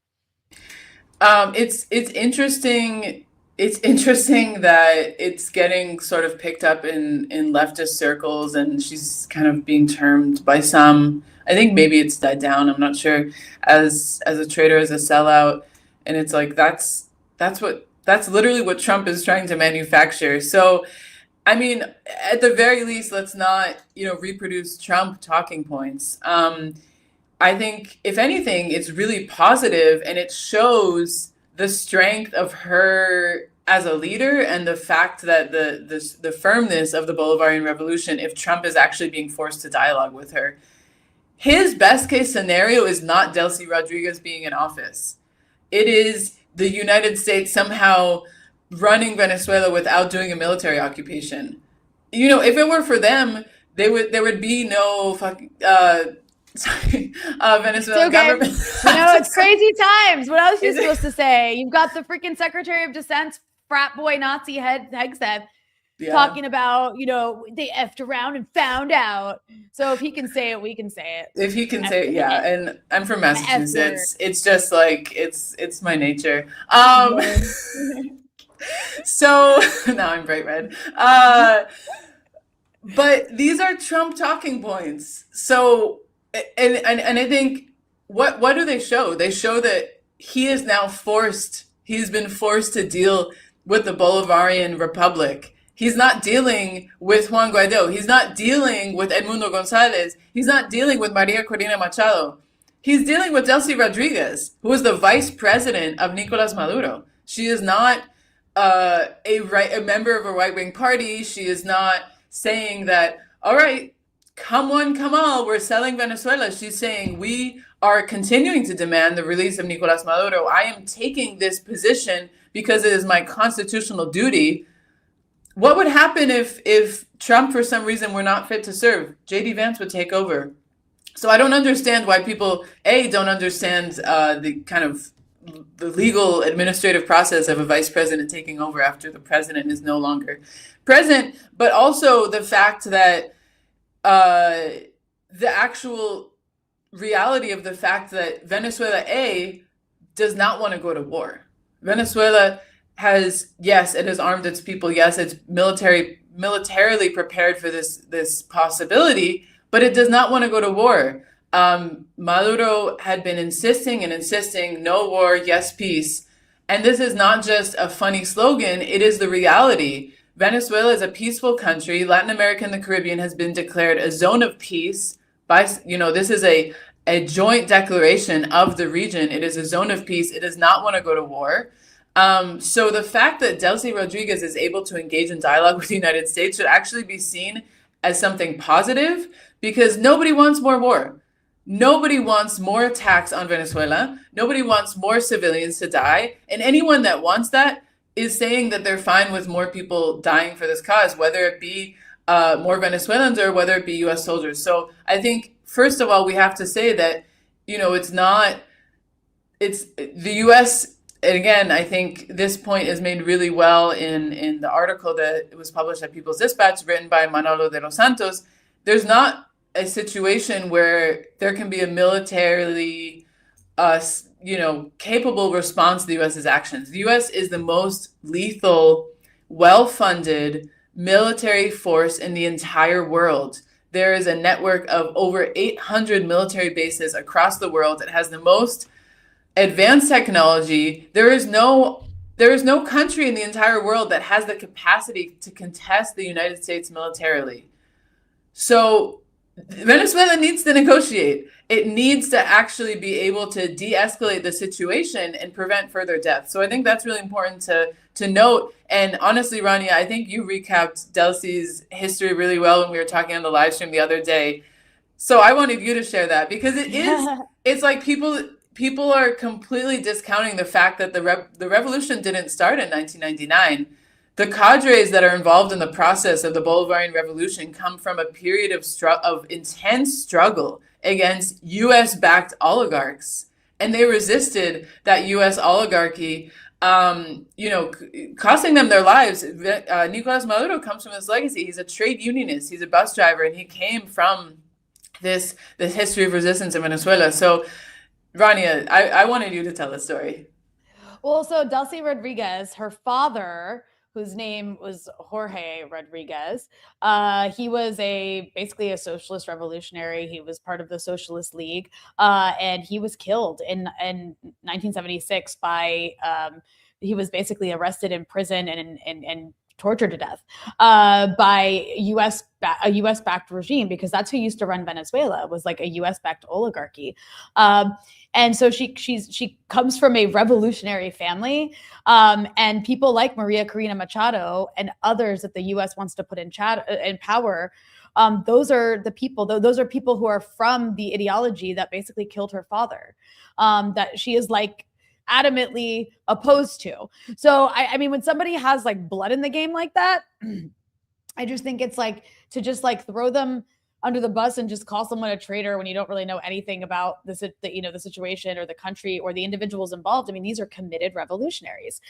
It's interesting. It's interesting that it's getting sort of picked up in leftist circles, and she's kind of being termed by some, I think maybe it's died down, I'm not sure, as a traitor, as a sellout. And it's that's literally what Trump is trying to manufacture. So, I mean, at the very least, let's not, reproduce Trump talking points. I think, if anything, it's really positive, and it shows the strength of her as a leader, and the fact that the firmness of the Bolivarian Revolution, if Trump is actually being forced to dialogue with her. His best case scenario is not Delcy Rodriguez being in office. It is the United States somehow running Venezuela without doing a military occupation. You know, if it were for them, there would be no fucking Venezuelan government. You know, it's crazy times. What else are you supposed to say? You've got the freaking Secretary of Defense, frat boy Nazi Hegseth, talking about, you know, they effed around and found out. So if he can say it, we can say it. If he can say it, yeah. And I'm from Massachusetts. It's just like it's my nature. So now I'm bright red. But these are Trump talking points. So and I think what do they show? They show that he is now he's been forced to deal with the Bolivarian Republic. He's not dealing with Juan Guaidó. He's not dealing with Edmundo González. He's not dealing with Maria Corina Machado. He's dealing with Delcy Rodriguez, who is the vice president of Nicolás Maduro. She is not a member of a right-wing party. She is not saying that, all right, come one, come all, we're selling Venezuela. She's saying we are continuing to demand the release of Nicolás Maduro. I am taking this position because it is my constitutional duty. What would happen if Trump, for some reason, were not fit to serve? J.D. Vance would take over. So I don't understand why people, don't understand the kind of the legal administrative process of a vice president taking over after the president is no longer present, but also the fact that the actual reality of the fact that Venezuela, does not want to go to war. Venezuela has, yes, it has armed its people. Yes, it's militarily prepared for this possibility, but it does not want to go to war. Maduro had been insisting, no war, yes, peace. And this is not just a funny slogan, it is the reality. Venezuela is a peaceful country. Latin America and the Caribbean has been declared a zone of peace by, this is a joint declaration of the region. It is a zone of peace. It does not want to go to war. So the fact that Delcy Rodriguez is able to engage in dialogue with the United States should actually be seen as something positive, because nobody wants more war. Nobody wants more attacks on Venezuela. Nobody wants more civilians to die. And anyone that wants that is saying that they're fine with more people dying for this cause, whether it be more Venezuelans or whether it be U.S. soldiers. So I think, first of all, we have to say that, it's the U.S., and again, I think this point is made really well in the article that was published at People's Dispatch, written by Manolo de los Santos. There's not a situation where there can be a militarily, capable response to the U.S.'s actions. The U.S. is the most lethal, well-funded military force in the entire world. There is a network of over 800 military bases across the world. It has the most advanced technology. There is no country in the entire world that has the capacity to contest the United States militarily. So Venezuela needs to negotiate. It needs to actually be able to de-escalate the situation and prevent further death. So I think that's really important to note. And honestly, Rania, I think you recapped Delcy's history really well when we were talking on the live stream the other day. So I wanted you to share that, because it's like people are completely discounting the fact that the revolution didn't start in 1999. The cadres that are involved in the process of the Bolivarian Revolution come from a period of intense struggle against U.S.-backed oligarchs. And they resisted that U.S. oligarchy, costing them their lives. Nicolás Maduro comes from this legacy. He's a trade unionist. He's a bus driver, and he came from this history of resistance in Venezuela. So, Rania, I wanted you to tell the story. Well, so Delcy Rodriguez, her father, whose name was Jorge Rodriguez, he was basically a socialist revolutionary. He was part of the Socialist League, and he was killed in 1976 he was basically arrested in prison and tortured to death by a U.S.-backed regime, because that's who used to run Venezuela, was like a U.S.-backed oligarchy. And so she comes from a revolutionary family, and people like Maria Corina Machado and others that the U.S. wants to put in power. Those are the people. Those are people who are from the ideology that basically killed her father. That she is like adamantly opposed to. So, I mean, when somebody has like blood in the game like that, I just think it's like to just like throw them under the bus and just call someone a traitor when you don't really know anything about the situation or the country or the individuals involved. I mean, these are committed revolutionaries.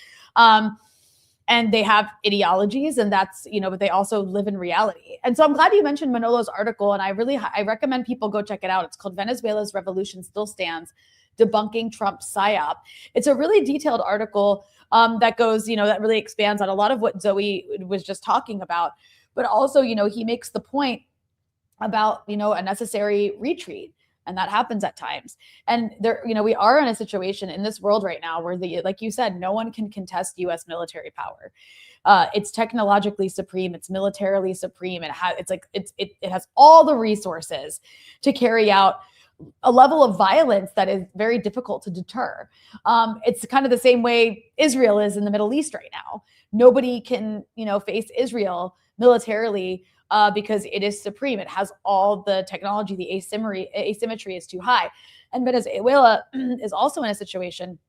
And they have ideologies, and that's, but they also live in reality. And so I'm glad you mentioned Manolo's article, and I recommend people go check it out. It's called Venezuela's Revolution Still Stands, Debunking Trump's PSYOP. It's a really detailed article that goes, that really expands on a lot of what Zoe was just talking about. But also, he makes the point about, a necessary retreat. And that happens at times. And there, we are in a situation in this world right now where like you said, no one can contest U.S. military power. It's technologically supreme. It's militarily supreme. It has all the resources to carry out a level of violence that is very difficult to deter. It's kind of the same way Israel is in the Middle East right now. Nobody can, face Israel militarily because it is supreme. It has all the technology. The asymmetry is too high. And Venezuela is also in a situation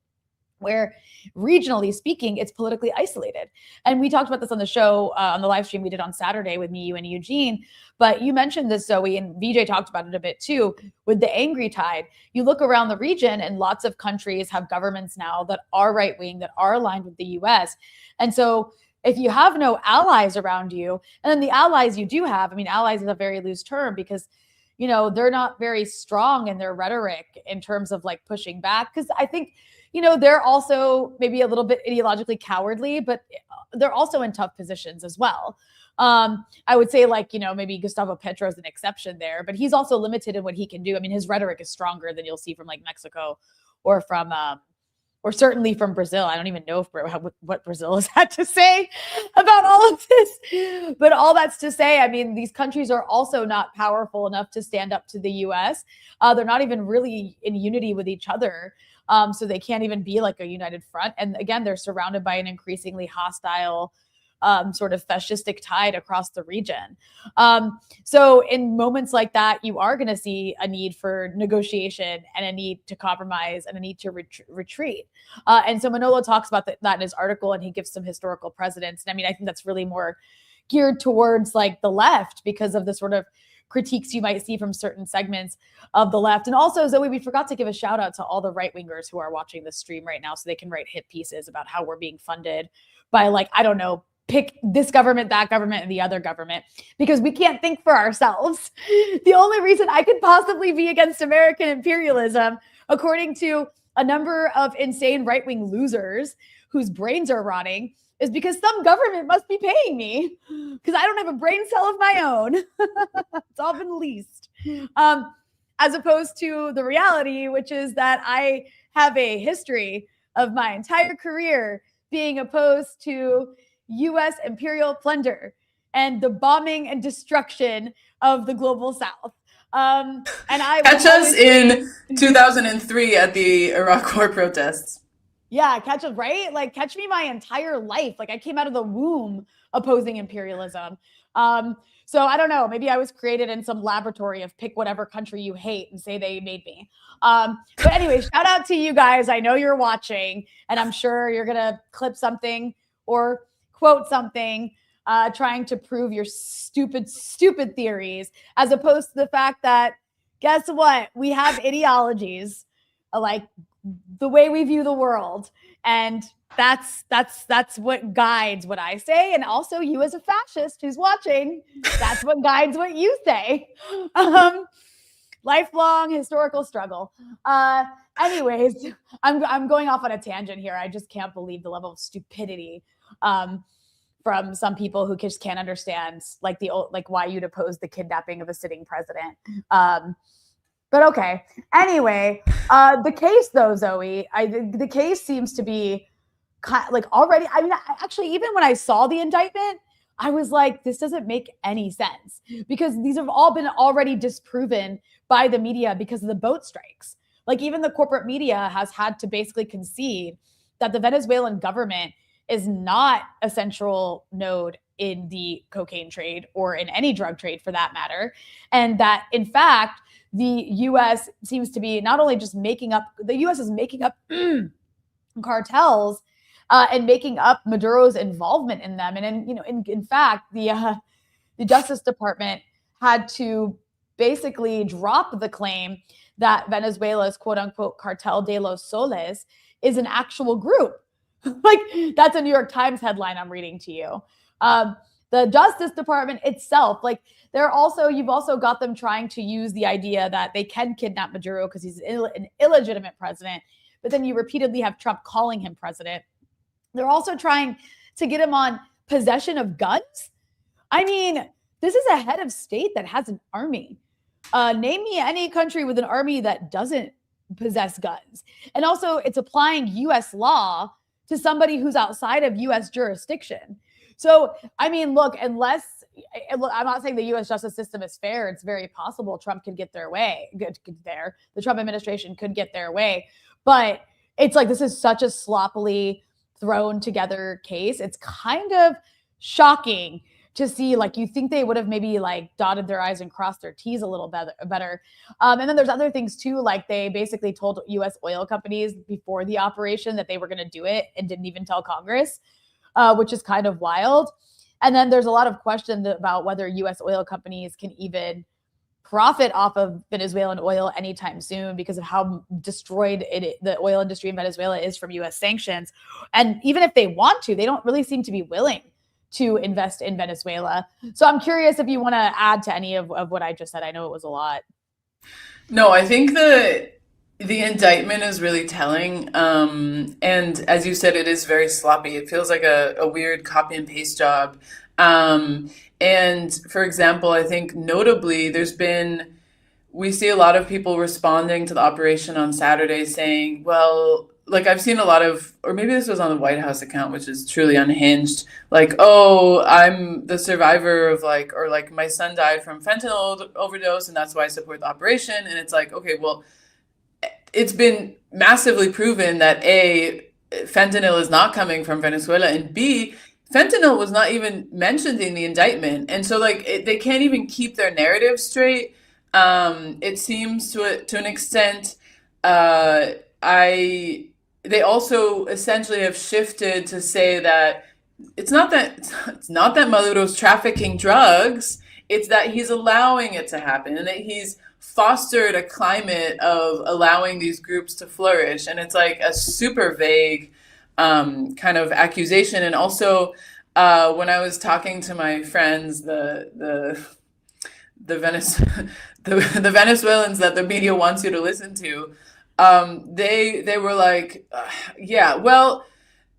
where, regionally speaking, it's politically isolated. And we talked about this on the show, on the live stream we did on Saturday with me, you, and Eugene. But you mentioned this, Zoe, and VJ talked about it a bit too, with the angry tide. You look around the region and lots of countries have governments now that are right-wing, that are aligned with the U.S. And so if you have no allies around you, and then the allies you do have, I mean, allies is a very loose term because, they're not very strong in their rhetoric in terms of like pushing back. Because I think, they're also maybe a little bit ideologically cowardly, but they're also in tough positions as well. I would say like, maybe Gustavo Petro is an exception there, but he's also limited in what he can do. I mean, his rhetoric is stronger than you'll see from like Mexico or from, or certainly from Brazil. I don't even know what Brazil has had to say about all of this. But all that's to say, I mean, these countries are also not powerful enough to stand up to the U.S. They're not even really in unity with each other. So they can't even be like a united front. And again, they're surrounded by an increasingly hostile sort of fascistic tide across the region. So in moments like that, you are going to see a need for negotiation and a need to compromise and a need to retreat. And so Manolo talks about that in his article, and he gives some historical precedents. And I mean, I think that's really more geared towards like the left because of the sort of critiques you might see from certain segments of the left. And also, Zoe, we forgot to give a shout out to all the right-wingers who are watching this stream right now so they can write hit pieces about how we're being funded by, like, I don't know, pick this government, that government, and the other government, because we can't think for ourselves. The only reason I could possibly be against American imperialism, according to a number of insane right-wing losers whose brains are rotting, is because some government must be paying me because I don't have a brain cell of my own. It's all been leased. As opposed to the reality, which is that I have a history of my entire career being opposed to U.S. imperial plunder and the bombing and destruction of the global South. And I catch us in 2003 at the Iraq War protests. Yeah, catch up, right? Like, catch me my entire life. Like, I came out of the womb opposing imperialism. So I don't know. Maybe I was created in some laboratory of pick whatever country you hate and say they made me. But anyway, shout out to you guys. I know you're watching, and I'm sure you're gonna clip something or quote something trying to prove your stupid theories, as opposed to the fact that, guess what? We have ideologies, like the way we view the world. And that's what guides what I say. And also, you as a fascist who's watching, that's what guides what you say. Lifelong historical struggle. Anyways, I'm going off on a tangent here. I just can't believe the level of stupidity from some people who just can't understand like why you'd oppose the kidnapping of a sitting president. But okay. Anyway, the case though, Zoe, the case seems to be like already. I mean, actually, even when I saw the indictment, I was like, this doesn't make any sense, because these have all been already disproven by the media because of the boat strikes. Like, even the corporate media has had to basically concede that the Venezuelan government is not a central node in the cocaine trade or in any drug trade for that matter. And that, in fact, the U.S. seems to be not only just the U.S. is making up cartels and making up Maduro's involvement in them. And in fact, the Justice Department had to basically drop the claim that Venezuela's quote unquote Cartel de los Soles is an actual group. Like, that's a New York Times headline I'm reading to you. The Justice Department itself, like, you've also got them trying to use the idea that they can kidnap Maduro because he's an illegitimate president. But then you repeatedly have Trump calling him president. They're also trying to get him on possession of guns. I mean, this is a head of state that has an army. Name me any country with an army that doesn't possess guns. And also, it's applying U.S. law to somebody who's outside of U.S. jurisdiction. So, I mean, look, I'm not saying the U.S. justice system is fair. It's very possible Trump could get their way. The Trump administration could get their way. But it's like, this is such a sloppily thrown together case. It's kind of shocking to see. Like, you think they would have maybe like dotted their I's and crossed their T's a little better. And then there's other things too. Like, they basically told U.S. oil companies before the operation that they were going to do it and didn't even tell Congress, which is kind of wild. And then there's a lot of questions about whether U.S. oil companies can even profit off of Venezuelan oil anytime soon because of how destroyed the oil industry in Venezuela is from U.S. sanctions. And even if they want to, they don't really seem to be willing to invest in Venezuela. So I'm curious if you want to add to any of what I just said. I know it was a lot. No, I think the indictment is really telling. And as you said, it is very sloppy. It feels like a weird copy and paste job. And for example, I think notably we see a lot of people responding to the operation on Saturday saying, well, like, I've seen a lot of, or maybe this was on the White House account, which is truly unhinged. Like, oh, I'm the survivor of my son died from fentanyl overdose, and that's why I support the operation. And it's like, okay, well, it's been massively proven that A, fentanyl is not coming from Venezuela, and B, fentanyl was not even mentioned in the indictment. And so, like, they can't even keep their narrative straight. It seems to an extent, they also essentially have shifted to say that it's not that Maduro's trafficking drugs, it's that he's allowing it to happen and that he's fostered a climate of allowing these groups to flourish. And it's like a super vague kind of accusation. And also, when I was talking to my friends, the Venezuelans that the media wants you to listen to, they were like, yeah, well,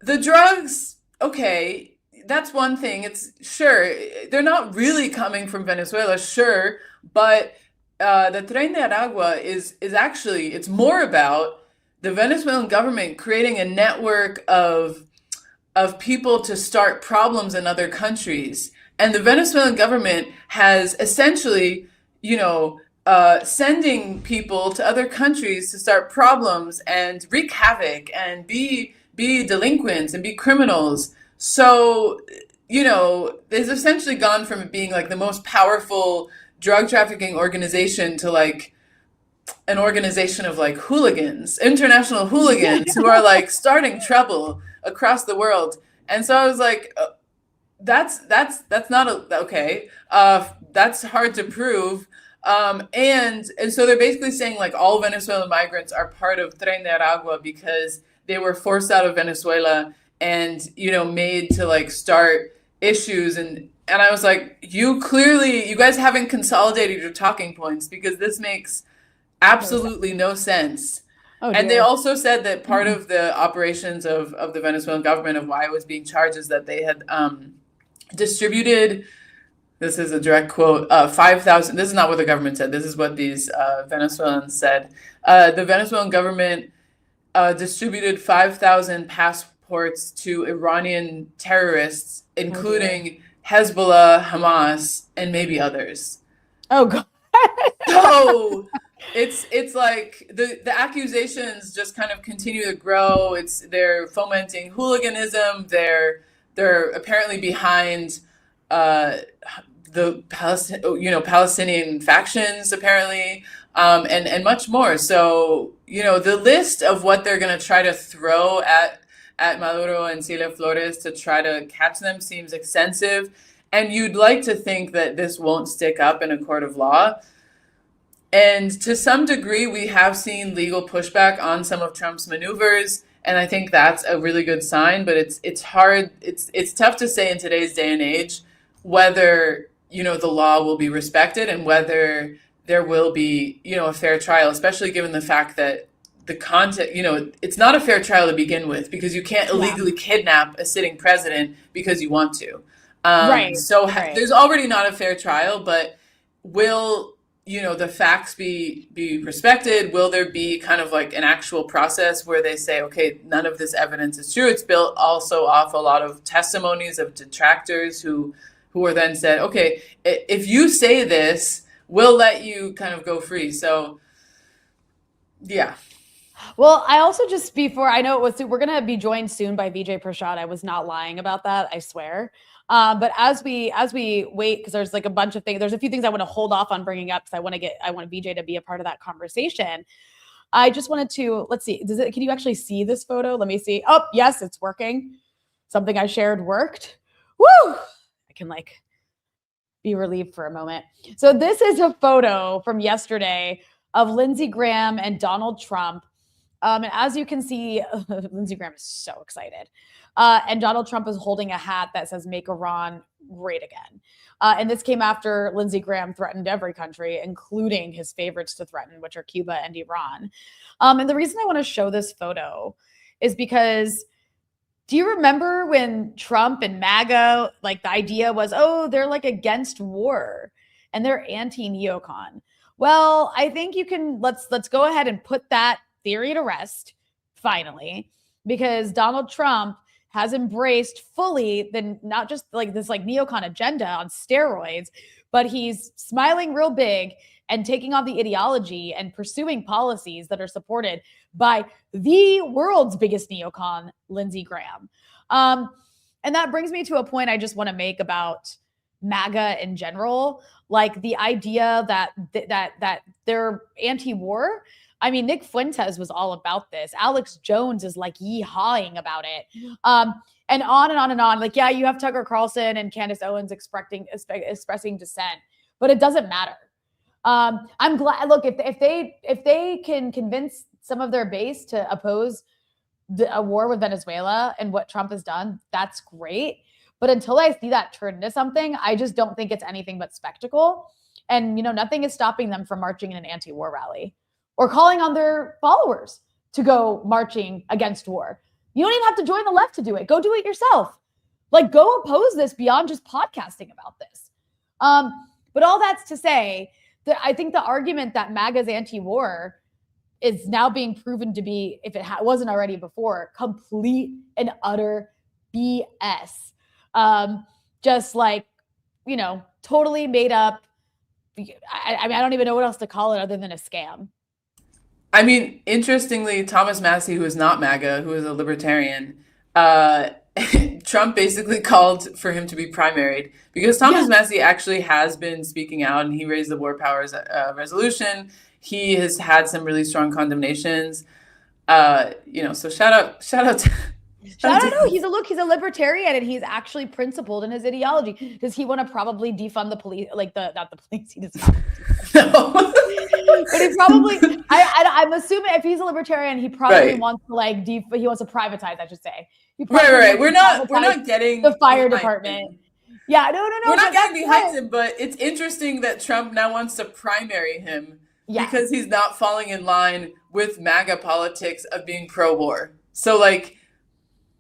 the drugs, okay, that's one thing. It's sure they're not really coming from Venezuela, sure, but the Tren de Aragua is actually, it's more about the Venezuelan government creating a network of people to start problems in other countries. And the Venezuelan government has essentially, sending people to other countries to start problems and wreak havoc and be delinquents and be criminals. So, they've essentially gone from it being like the most powerful drug trafficking organization to like an organization of like hooligans, international hooligans who are like starting trouble across the world. And so I was like, that's not okay. That's hard to prove. And so they're basically saying like all Venezuelan migrants are part of Tren de Aragua because they were forced out of Venezuela and, made to like start issues. And I was like, you guys haven't consolidated your talking points because this makes absolutely no sense. Oh, and they also said that part of the operations of the Venezuelan government, of why it was being charged, is that they had distributed, this is a direct quote, 5,000, this is not what the government said, this is what these Venezuelans said. The Venezuelan government distributed 5,000 passports to Iranian terrorists, including Hezbollah, Hamas, and maybe others. Oh, God. So it's like the accusations just kind of continue to grow. They're fomenting hooliganism. They're apparently behind the Palestinian factions, apparently. and much more. So, the list of what they're going to try to throw at Maduro and Cilia Flores to try to catch them seems extensive. And you'd like to think that this won't stick up in a court of law. And to some degree, we have seen legal pushback on some of Trump's maneuvers. And I think that's a really good sign. But it's hard. It's tough to say in today's day and age whether, the law will be respected and whether there will be, a fair trial, especially given the fact that the content, it's not a fair trial to begin with, because you can't illegally kidnap a sitting president because you want to. There's already not a fair trial, but will, the facts be respected? Will there be kind of like an actual process where they say, okay, none of this evidence is true? It's built also off a lot of testimonies of detractors who are then said, okay, if you say this, we'll let you kind of go free. So, yeah. Well, I also just, before, I know we're going to be joined soon by Vijay Prashad. I was not lying about that, I swear. But as we wait, because there's like a bunch of things, there's a few things I want to hold off on bringing up because I want Vijay to be a part of that conversation. I just wanted to, let's see, can you actually see this photo? Let me see. Oh, yes, it's working. Something I shared worked. Woo! I can be relieved for a moment. So this is a photo from yesterday of Lindsey Graham and Donald Trump. And as you can see, Lindsey Graham is so excited. And Donald Trump is holding a hat that says "Make Iran Great Again." And this came after Lindsey Graham threatened every country, including his favorites to threaten, which are Cuba and Iran. And the reason I want to show this photo is because, do you remember when Trump and MAGA, the idea was, oh, they're against war and they're anti-neocon? Well, I think let's go ahead and put that theory to rest, finally, because Donald Trump has embraced fully not just this neocon agenda on steroids, but he's smiling real big and taking on the ideology and pursuing policies that are supported by the world's biggest neocon, Lindsey Graham. And that brings me to a point I just want to make about MAGA in general, the idea that they're anti-war. I mean, Nick Fuentes was all about this. Alex Jones is yee-hawing about it. And on and on and on. Yeah, you have Tucker Carlson and Candace Owens expressing dissent, but it doesn't matter. I'm glad. Look, if they can convince some of their base to oppose a war with Venezuela and what Trump has done, that's great. But until I see that turn into something, I just don't think it's anything but spectacle. And nothing is stopping them from marching in an anti-war rally or calling on their followers to go marching against war. You don't even have to join the left to do it. Go do it yourself. Go oppose this beyond just podcasting about this. But all that's to say that I think the argument that MAGA's anti-war is now being proven to be, if it wasn't already before, complete and utter BS. Just totally made up. I don't even know what else to call it other than a scam. I mean, interestingly, Thomas Massie, who is not MAGA, who is a libertarian, Trump basically called for him to be primaried because Thomas Massie actually has been speaking out, and he raised the War Powers resolution. He has had some really strong condemnations. So shout out to he's a libertarian, and he's actually principled in his ideology. Does he want to probably defund the police? Not the police. He does not. No. But he probably. I'm assuming if he's a libertarian, he probably wants to he wants to privatize. I should say. Right. We're not getting the fire department. Him. Yeah, no. We're not getting behind him, but it's interesting that Trump now wants to primary him because he's not falling in line with MAGA politics of being pro-war. So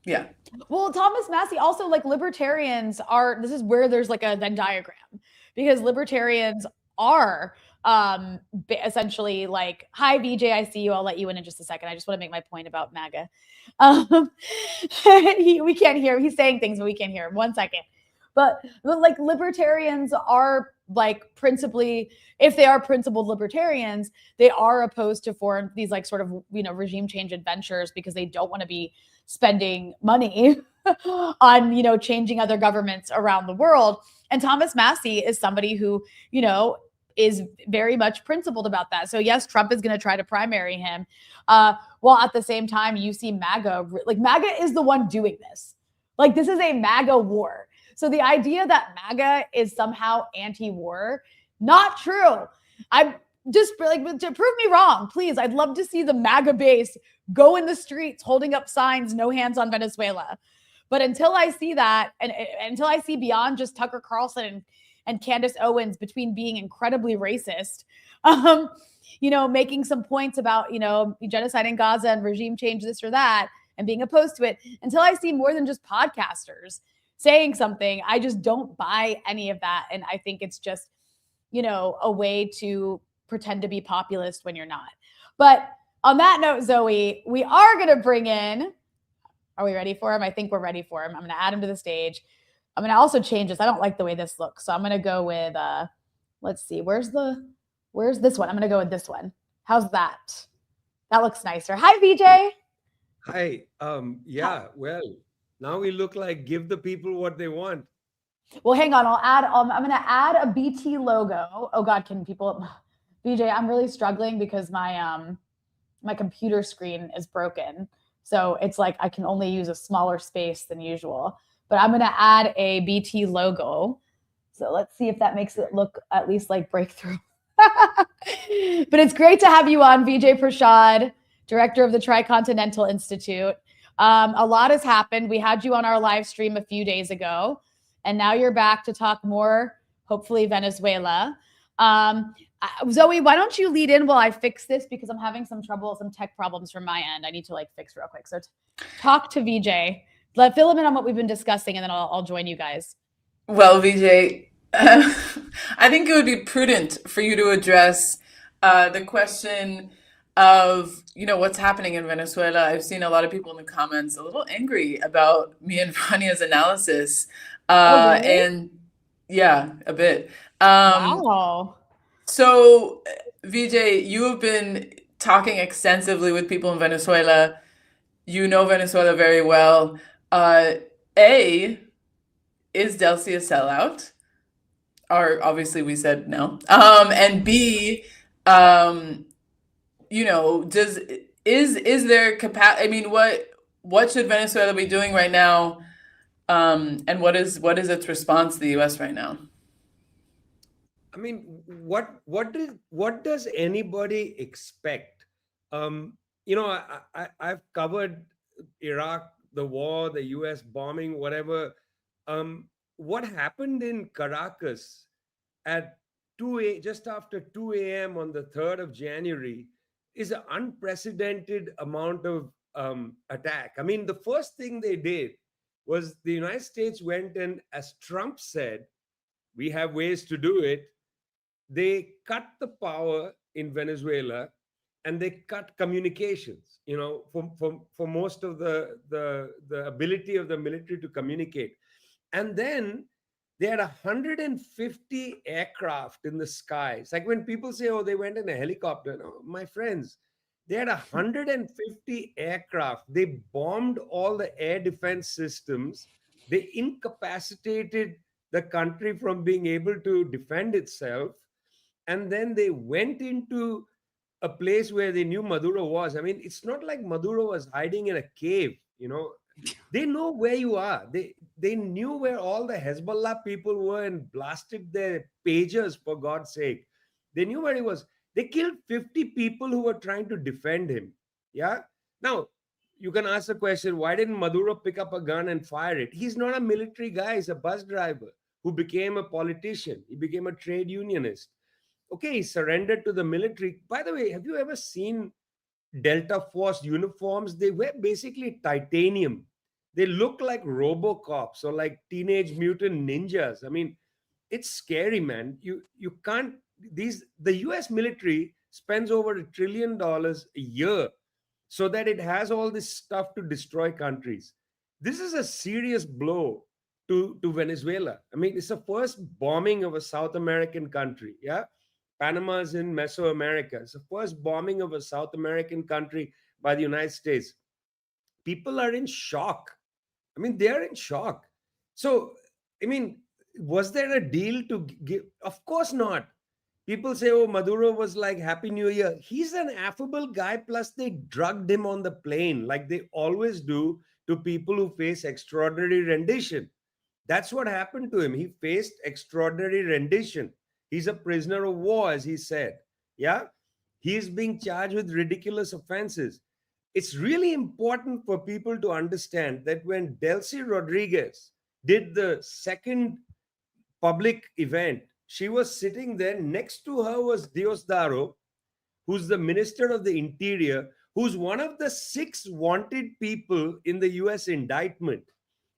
yeah. Well, Thomas Massie also libertarians are, this is where there's a Venn diagram, because libertarians are essentially hi VJ, I see you. I'll let you in just a second. I just want to make my point about MAGA. We can't hear him. He's saying things, but we can't hear him. 1 second. But libertarians are principally, if they are principled libertarians, they are opposed to these regime change adventures because they don't want to be spending money on, changing other governments around the world. And Thomas Massie is somebody who, is very much principled about that. So yes, Trump is going to try to primary him. While at the same time, you see MAGA, like MAGA is the one doing this. Like this is a MAGA war. So the idea that MAGA is somehow anti-war, not true. I'm just like, to prove me wrong, please. I'd love to see the MAGA base go in the streets holding up signs, no hands on Venezuela. But until I see that, and until I see beyond just Tucker Carlson and Candace Owens between being incredibly racist, making some points about, genocide in Gaza and regime change, this or that, and being opposed to it, until I see more than just podcasters saying something, I just don't buy any of that. And I think it's just, a way to pretend to be populist when you're not. But on that note, Zoe, we are going to bring in, are we ready for him? I think we're ready for him. I'm going to add him to the stage. I'm going to also change this. I don't like the way this looks. So I'm going to go with, let's see, where's this one? I'm going to go with this one. How's that? That looks nicer. Hi, VJ. Hi. Well, now we look like give the people what they want. Well, hang on. I'm going to add a BT logo. Oh God, can people, VJ, I'm really struggling because my computer screen is broken. So it's like I can only use a smaller space than usual. But I'm going to add a BT logo. So let's see if that makes it look at least like Breakthrough. But it's great to have you on, Vijay Prashad, director of the Tricontinental Institute. A lot has happened. We had you on our live stream a few days ago, and now you're back to talk more, hopefully, Venezuela. Zoe, why don't you lead in while I fix this, because I'm having some tech problems from my end. I need to fix real quick. So talk to VJ. Fill him in on what we've been discussing, and then I'll join you guys. Well, VJ, I think it would be prudent for you to address the question of, what's happening in Venezuela. I've seen a lot of people in the comments a little angry about me and Rania's analysis. Really? And yeah, a bit. Wow. So, VJ, you have been talking extensively with people in Venezuela. You know Venezuela very well. A, is Delcy a sellout? Or obviously we said no. And B, is there capacity? I mean, what should Venezuela be doing right now? And what is its response to the U.S. right now? I mean, what does anybody expect? I've covered Iraq, the war, the U.S. bombing, whatever. What happened in Caracas at just after 2 a.m. on the 3rd of January is an unprecedented amount of attack. I mean, the first thing they did was the United States went and, as Trump said, we have ways to do it. They cut the power in Venezuela and they cut communications, for most of the ability of the military to communicate. And then they had 150 aircraft in the sky. It's like when people say, oh, they went in a helicopter. No, my friends, they had 150 aircraft. They bombed all the air defense systems. They incapacitated the country from being able to defend itself. And then they went into a place where they knew Maduro was. I mean, it's not like Maduro was hiding in a cave, They know where you are. They knew where all the Hezbollah people were and blasted their pagers, for God's sake. They knew where he was. They killed 50 people who were trying to defend him. Yeah. Now, you can ask the question, why didn't Maduro pick up a gun and fire it? He's not a military guy. He's a bus driver who became a politician. He became a trade unionist. Okay, he surrendered to the military. By the way, have you ever seen Delta Force uniforms? They were basically titanium. They look like RoboCops or like Teenage Mutant Ninjas. I mean, it's scary, man. You can't. The U.S. military spends over $1 trillion a year so that it has all this stuff to destroy countries. This is a serious blow to Venezuela. I mean, it's the first bombing of a South American country. Yeah. Panama is in Mesoamerica. It's the first bombing of a South American country by the United States. People are in shock. I mean, they are in shock. So, I mean, was there a deal to give? Of course not. People say, oh, Maduro was like, Happy New Year. He's an affable guy, plus they drugged him on the plane, like they always do to people who face extraordinary rendition. That's what happened to him. He faced extraordinary rendition. He's a prisoner of war, as he said. Yeah? He's being charged with ridiculous offenses. It's really important for people to understand that when Delcy Rodriguez did the second public event, she was sitting there. Next to her was Diosdado, who's the Minister of the Interior, who's one of the 6 wanted people in the US indictment.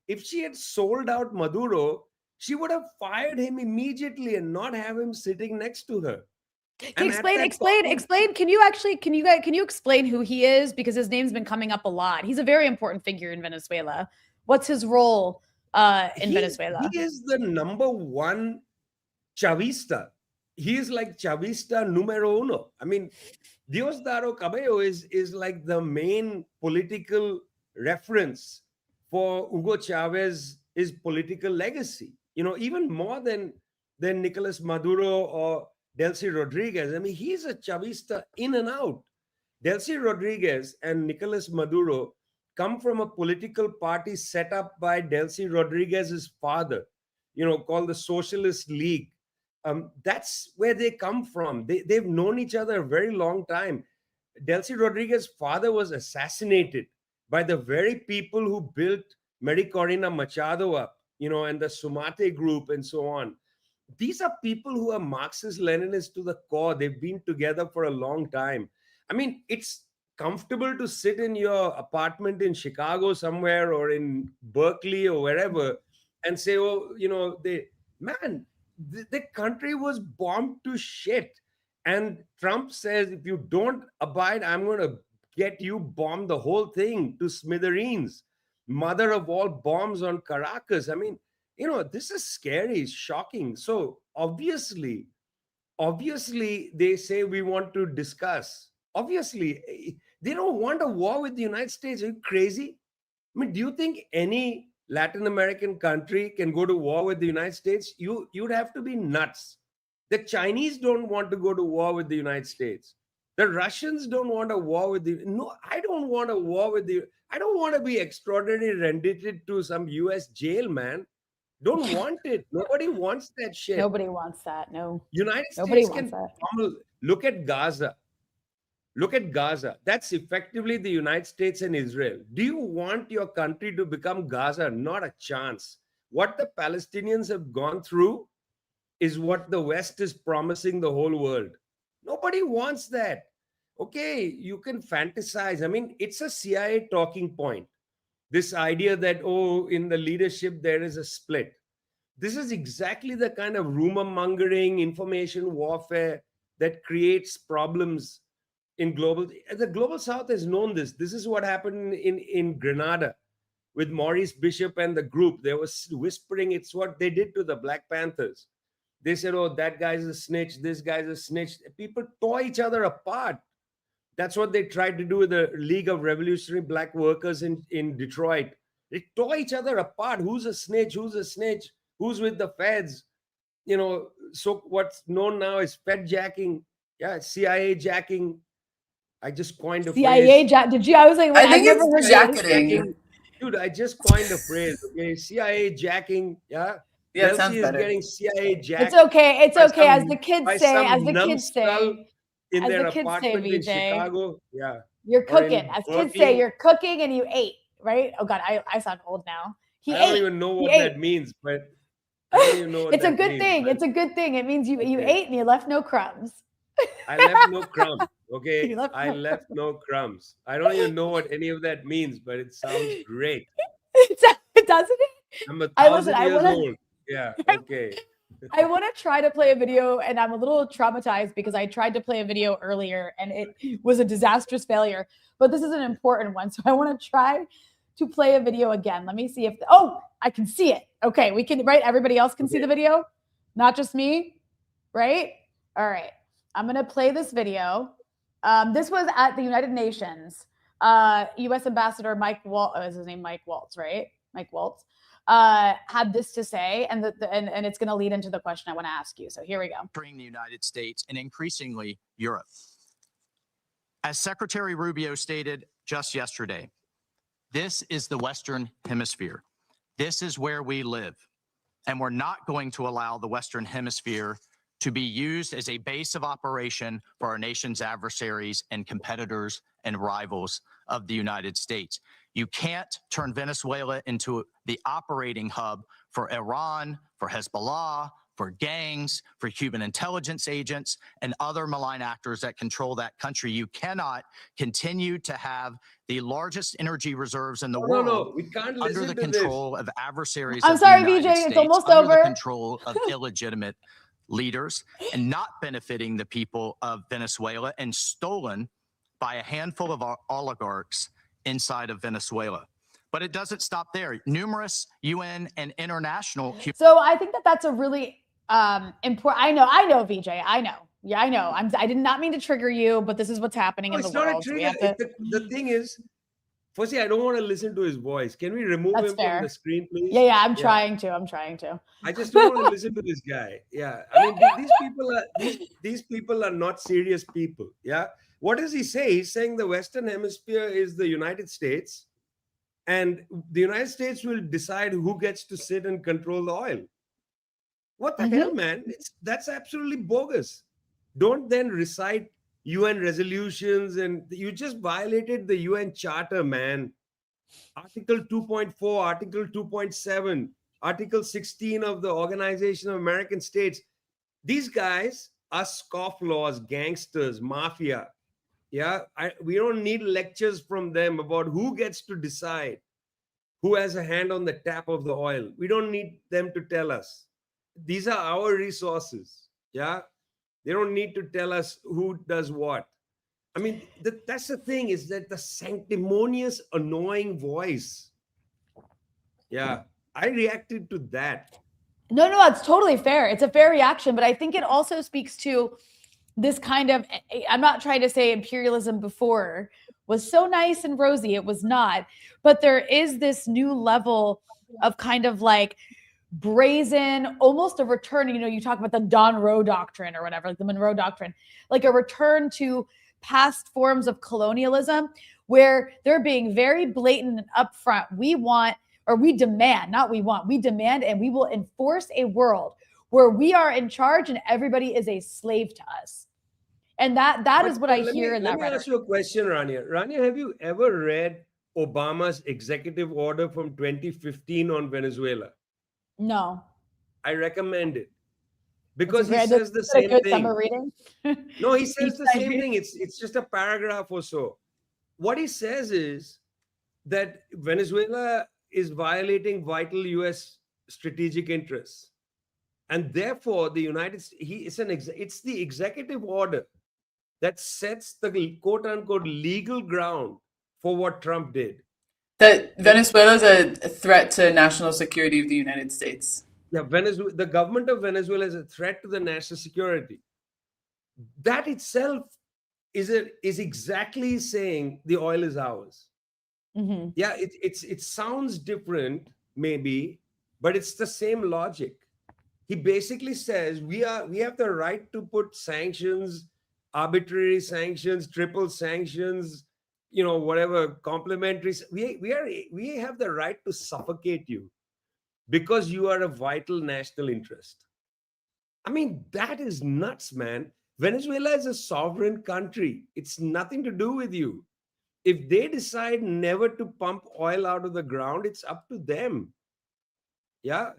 If she had sold out Maduro, she would have fired him immediately and not have him sitting next to her. Explain. Can you explain who he is? Because his name's been coming up a lot. He's a very important figure in Venezuela. What's his role in Venezuela? He is the #1 Chavista. He is like Chavista numero uno. I mean, Diosdado Cabello is like the main political reference for Hugo Chávez's political legacy. You know, even more than Nicolás Maduro or Delcy Rodriguez. I mean, he's a Chavista in and out. Delcy Rodriguez and Nicolás Maduro come from a political party set up by Delcy Rodriguez's father, you know, called the Socialist League. That's where they come from. They've known each other a very long time. Delcy Rodriguez's father was assassinated by the very people who built Mary Corina Machado up, you know, and the Sumate group and so on. These are people who are Marxist-Leninists to the core. They've been together for a long time. I mean, it's comfortable to sit in your apartment in Chicago somewhere or in Berkeley or wherever and say, oh, you know, the country was bombed to shit. And Trump says, if you don't abide, I'm going to get you bombed the whole thing to smithereens. Mother of all bombs on Caracas. I mean, you know, this is scary, shocking. So obviously, they say we want to discuss. Obviously, they don't want a war with the United States. Are you crazy? I mean, do you think any Latin American country can go to war with the United States? You'd have to be nuts. The Chinese don't want to go to war with the United States. The Russians don't want a war with the... No, I don't want a war with the... I don't want to be extraordinarily rendited to some US jail, man. Don't want it. Nobody wants that shit. Nobody wants that. No. United States can pummel. Look at Gaza. Look at Gaza. That's effectively the United States and Israel. Do you want your country to become Gaza? Not a chance. What the Palestinians have gone through is what the West is promising the whole world. Nobody wants that. Okay, you can fantasize. I mean, it's a CIA talking point. This idea that, oh, in the leadership, there is a split. This is exactly the kind of rumor mongering, information warfare that creates problems in the global South has known this. This is what happened in Grenada with Maurice Bishop and the group. They were whispering, it's what they did to the Black Panthers. They said, oh, that guy's a snitch, this guy's a snitch. People tore each other apart. That's what they tried to do with the League of Revolutionary Black Workers in Detroit. They tore each other apart. Who's a snitch? Who's a snitch? Who's with the feds? You know, so what's known now is Fed jacking. Yeah, CIA jacking. I just coined a phrase. Did you? I was like, I think it's jacketing. Dude, I just coined a phrase. Okay, CIA jacking. Yeah. Yeah, it sounds better. Getting CIA jacked. It's okay. It's okay. As the kids say. In as their the kids apartment say, in Chicago, yeah. You're cooking. As kids say, you're cooking and you ate, right? Oh God, I sound old now. I don't even know what that means, but I don't even know what it's a good thing. It's a good thing. It means you ate and you left no crumbs. I left no crumbs. Okay, I left no crumbs. I don't even know what any of that means, but it sounds great. Doesn't it? I'm 1,000 years old. Yeah. Okay. I want to try to play a video, and I'm a little traumatized because I tried to play a video earlier and it was a disastrous failure. But this is an important one, so I want to try to play a video again. Let me see if I can see it. Okay, we can, right? Everybody else can see the video, not just me, right? All right, I'm gonna play this video. This was at the United Nations. U.S. Ambassador Mike Waltz, is his name Mike Waltz, right? Mike Waltz had this to say, and it's going to lead into the question I want to ask you. So here we go. Entering the United States and increasingly Europe. As Secretary Rubio stated just yesterday, this is the Western Hemisphere. This is where we live. And we're not going to allow the Western Hemisphere to be used as a base of operation for our nation's adversaries and competitors and rivals of the United States. You can't turn Venezuela into the operating hub for Iran, for Hezbollah, for gangs, for Cuban intelligence agents, and other malign actors that control that country. You cannot continue to have the largest energy reserves in the world we can't under the control of adversaries. I'm sorry, VJ, it's almost over. Under the control of illegitimate leaders, and not benefiting the people of Venezuela, and stolen by a handful of oligarchs inside of Venezuela. But it doesn't stop there. Numerous UN and international. So I think that that's a really important. I know, VJ. I know. Yeah, I know. I did not mean to trigger you, but this is what's happening in the world. So the thing is, firstly, I don't want to listen to his voice. Can we remove him from the screen, please? Yeah, I'm trying to. I just don't want to listen to this guy. Yeah, I mean, these people are not serious people. Yeah, what does he say? He's saying the Western Hemisphere is the United States, and the United States will decide who gets to sit and control the oil. What the hell, man? That's absolutely bogus. Don't then recite UN resolutions, and you just violated the UN Charter, man. Article 2.4, Article 2.7, Article 16 of the Organization of American States. These guys are scofflaws, gangsters, mafia. Yeah, we don't need lectures from them about who gets to decide who has a hand on the tap of the oil. We don't need them to tell us. These are our resources. Yeah, they don't need to tell us who does what. I mean, that's the thing, is that the sanctimonious, annoying voice. Yeah, I reacted to that. No, it's totally fair. It's a fair reaction, but I think it also speaks to this kind of, I'm not trying to say imperialism before was so nice and rosy. It was not. But there is this new level of kind of like brazen, almost a return, you talk about the Don Roe doctrine or whatever, like the Monroe doctrine, like a return to past forms of colonialism where they're being very blatant and upfront. We demand, and we will enforce a world where we are in charge and everybody is a slave to us. And that is what I hear in that rhetoric. Let me ask you a question, Rania. Rania, have you ever read Obama's executive order from 2015 on Venezuela? No. I recommend it. Because he says the same thing. Summer reading? No, he says the same thing. It's just a paragraph or so. What he says is that Venezuela is violating vital U.S. strategic interests. And therefore, the United States, it's the executive order that sets the quote-unquote legal ground for what Trump did. That Venezuela is a threat to national security of the United States. Yeah, the government of Venezuela is a threat to the national security. That itself is exactly saying the oil is ours. Mm-hmm. Yeah, it sounds different, maybe, but it's the same logic. He basically says we have the right to put sanctions, arbitrary sanctions, triple sanctions, whatever, complementary. We have the right to suffocate you because you are a vital national interest. I mean, that is nuts, man. Venezuela is a sovereign country. It's nothing to do with you. If they decide never to pump oil out of the ground, it's up to them. Yeah.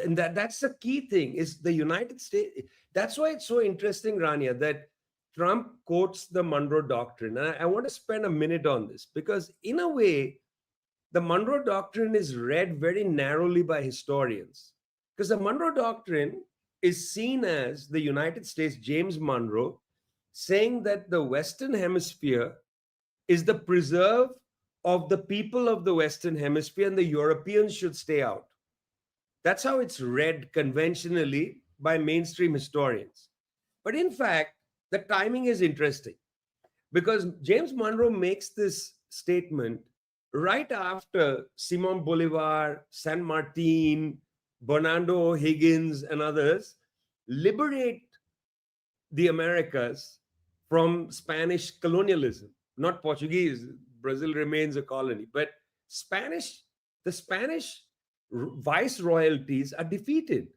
And that's the key thing, is the United States. That's why it's so interesting, Rania, that Trump quotes the Monroe Doctrine. And I want to spend a minute on this because in a way, the Monroe Doctrine is read very narrowly by historians, because the Monroe Doctrine is seen as the United States, James Monroe, saying that the Western Hemisphere is the preserve of the people of the Western Hemisphere and the Europeans should stay out. That's how it's read conventionally by mainstream historians. But in fact, the timing is interesting because James Monroe makes this statement right after Simon Bolivar, San Martin, Bernardo O'Higgins, and others liberate the Americas from Spanish colonialism, not Portuguese. Brazil remains a colony, but the Spanish viceroyalties are defeated.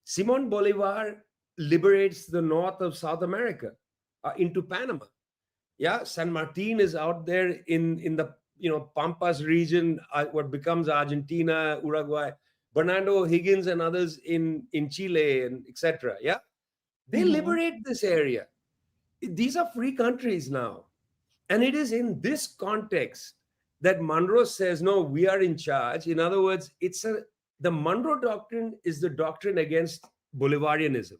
Simon Bolivar liberates the north of South America into Panama. Yeah, San Martin is out there in the Pampas region, what becomes Argentina, Uruguay. Bernardo O'Higgins and others in Chile and etc. Yeah, they liberate this area. These are free countries now, and it is in this context that Monroe says, "No, we are in charge." In other words, the Monroe Doctrine is the doctrine against Bolivarianism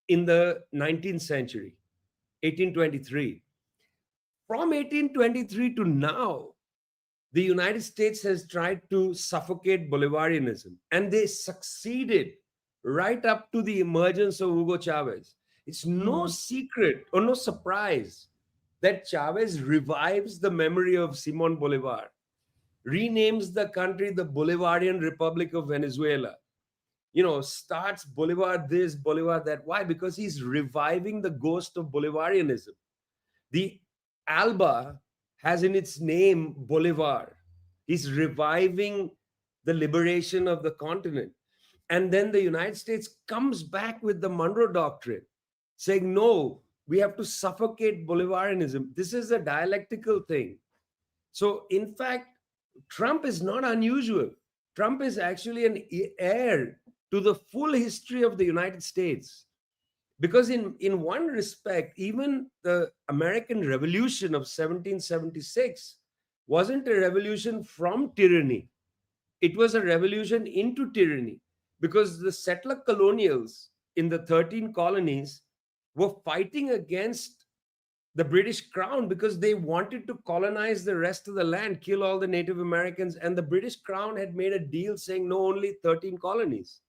in the 19th century, 1823. From 1823 to now, the United States has tried to suffocate Bolivarianism, and they succeeded right up to the emergence of Hugo Chavez. It's no secret or no surprise that Chavez revives the memory of Simon Bolivar, renames the country the Bolivarian Republic of Venezuela, starts Bolivar this, Bolivar that. Why? Because he's reviving the ghost of Bolivarianism. The ALBA has in its name Bolivar. He's reviving the liberation of the continent. And then the United States comes back with the Monroe Doctrine, saying, no, we have to suffocate Bolivarianism. This is a dialectical thing. So, in fact, Trump is not unusual. Trump is actually an heir to the full history of the United States. Because in one respect, even the American Revolution of 1776 wasn't a revolution from tyranny. It was a revolution into tyranny, because the settler colonials in the 13 colonies were fighting against the British Crown because they wanted to colonize the rest of the land, kill all the Native Americans. And the British Crown had made a deal saying no, only 13 colonies.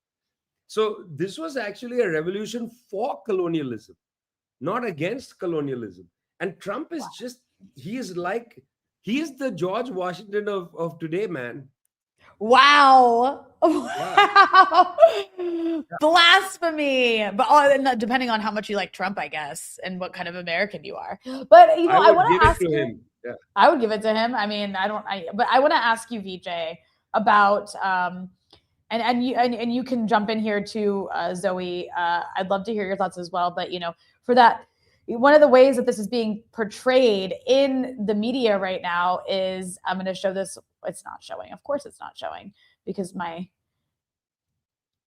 So this was actually a revolution for colonialism, not against colonialism. And Trump is he is the George Washington of today, man. Wow. Yeah. Blasphemy. But depending on how much you like Trump, I guess, and what kind of American you are. But I want to ask you. Him. Yeah. I would give it to him. I mean, but I want to ask you, Vijay, about and you can jump in here too, Zoe. I'd love to hear your thoughts as well. But for that, one of the ways that this is being portrayed in the media right now is, I'm going to show this. It's not showing. Of course, it's not showing because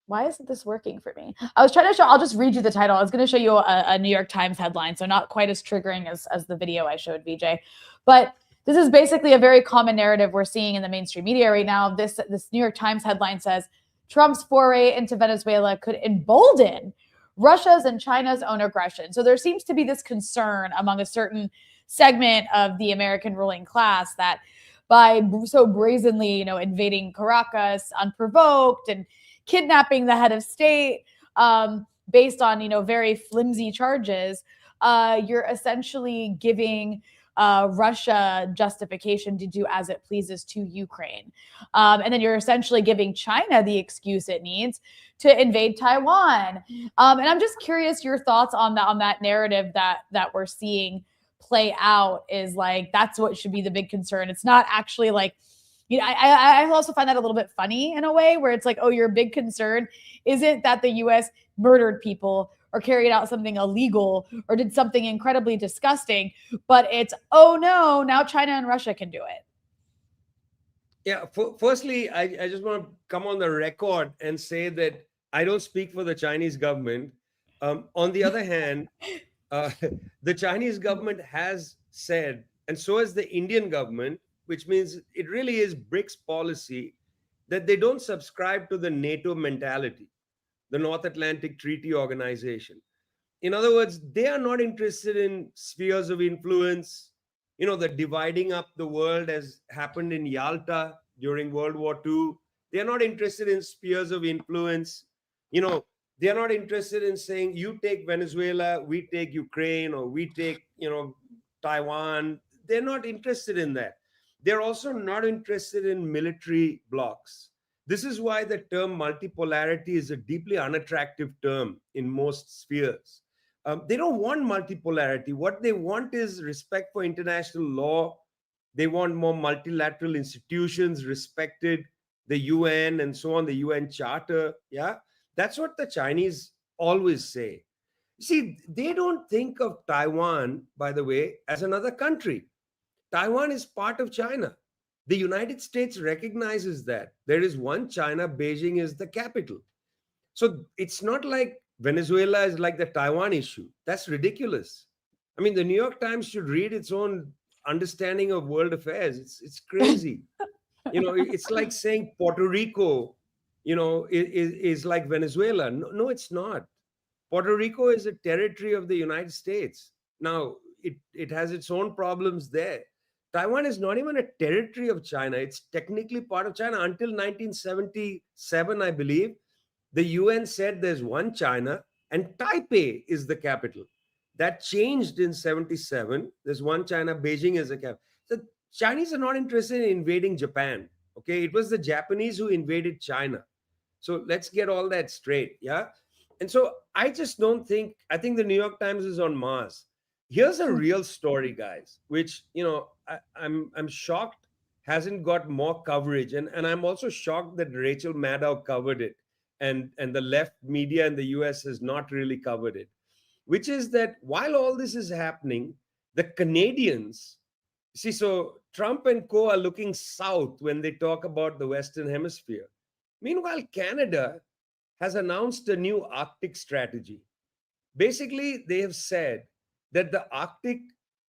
why isn't this working for me? I was trying to show. I'll just read you the title. I was going to show you a New York Times headline, so not quite as triggering as the video I showed, Vijay, but. This is basically a very common narrative we're seeing in the mainstream media right now. This New York Times headline says, Trump's foray into Venezuela could embolden Russia's and China's own aggression. So there seems to be this concern among a certain segment of the American ruling class that by so brazenly, invading Caracas unprovoked and kidnapping the head of state based on, very flimsy charges, you're essentially giving Russia justification to do as it pleases to Ukraine. And then you're essentially giving China the excuse it needs to invade Taiwan. And I'm just curious your thoughts on that narrative that we're seeing play out. Is like, that's what should be the big concern. It's not actually like, I also find that a little bit funny in a way where it's like, oh, your big concern isn't that the U.S. murdered people or carried out something illegal or did something incredibly disgusting, but it's, oh no, now China and Russia can do it. Yeah, firstly, I just want to come on the record and say that I don't speak for the Chinese government. On the other hand, the Chinese government has said, and so has the Indian government, which means it really is BRICS policy, that they don't subscribe to the NATO mentality, the North Atlantic Treaty Organization. In other words, they are not interested in spheres of influence, the dividing up the world as happened in Yalta during World War II. They are not interested in spheres of influence. They are not interested in saying, you take Venezuela, we take Ukraine, or we take, Taiwan. they're not interested in that. They're also not interested in military blocs. This is why the term multipolarity is a deeply unattractive term in most spheres. They don't want multipolarity. What they want is respect for international law. They want more multilateral institutions respected, the UN and so on, the UN Charter. Yeah, that's what the Chinese always say. See, they don't think of Taiwan, by the way, as another country. Taiwan is part of China. The United States recognizes that. There is one China, Beijing is the capital. So it's not like Venezuela is like the Taiwan issue. That's ridiculous. I mean, the New York Times should read its own understanding of world affairs. It's crazy. It's like saying Puerto Rico, is like Venezuela. No, it's not. Puerto Rico is a territory of the United States. Now, it has its own problems there. Taiwan is not even a territory of China. It's technically part of China until 1977, I believe. The UN said there's one China and Taipei is the capital. That changed in 77. There's one China, Beijing is the capital. The Chinese are not interested in invading Japan. Okay, it was the Japanese who invaded China. So let's get all that straight. Yeah. And so I just don't think, I think the New York Times is on Mars. Here's a real story, guys, which, I'm shocked hasn't got more coverage. And I'm also shocked that Rachel Maddow covered it and the left media in the US has not really covered it, which is that while all this is happening, the Canadians, see, so Trump and co are looking south when they talk about the Western Hemisphere. Meanwhile, Canada has announced a new Arctic strategy. Basically, they have said that the Arctic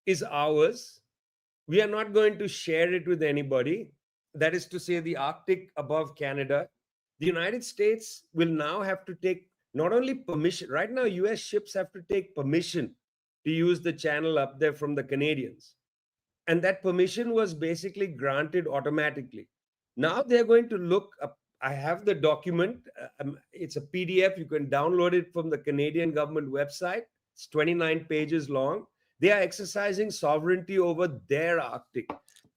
is ours. We are not going to share it with anybody. That is to say, the Arctic above Canada. The United States will now have to take not only permission, right now, US ships have to take permission to use the channel up there from the Canadians. And that permission was basically granted automatically. Now they're going to look up. I have the document. It's a PDF. You can download it from the Canadian government website. It's 29 pages long. They are exercising sovereignty over their Arctic.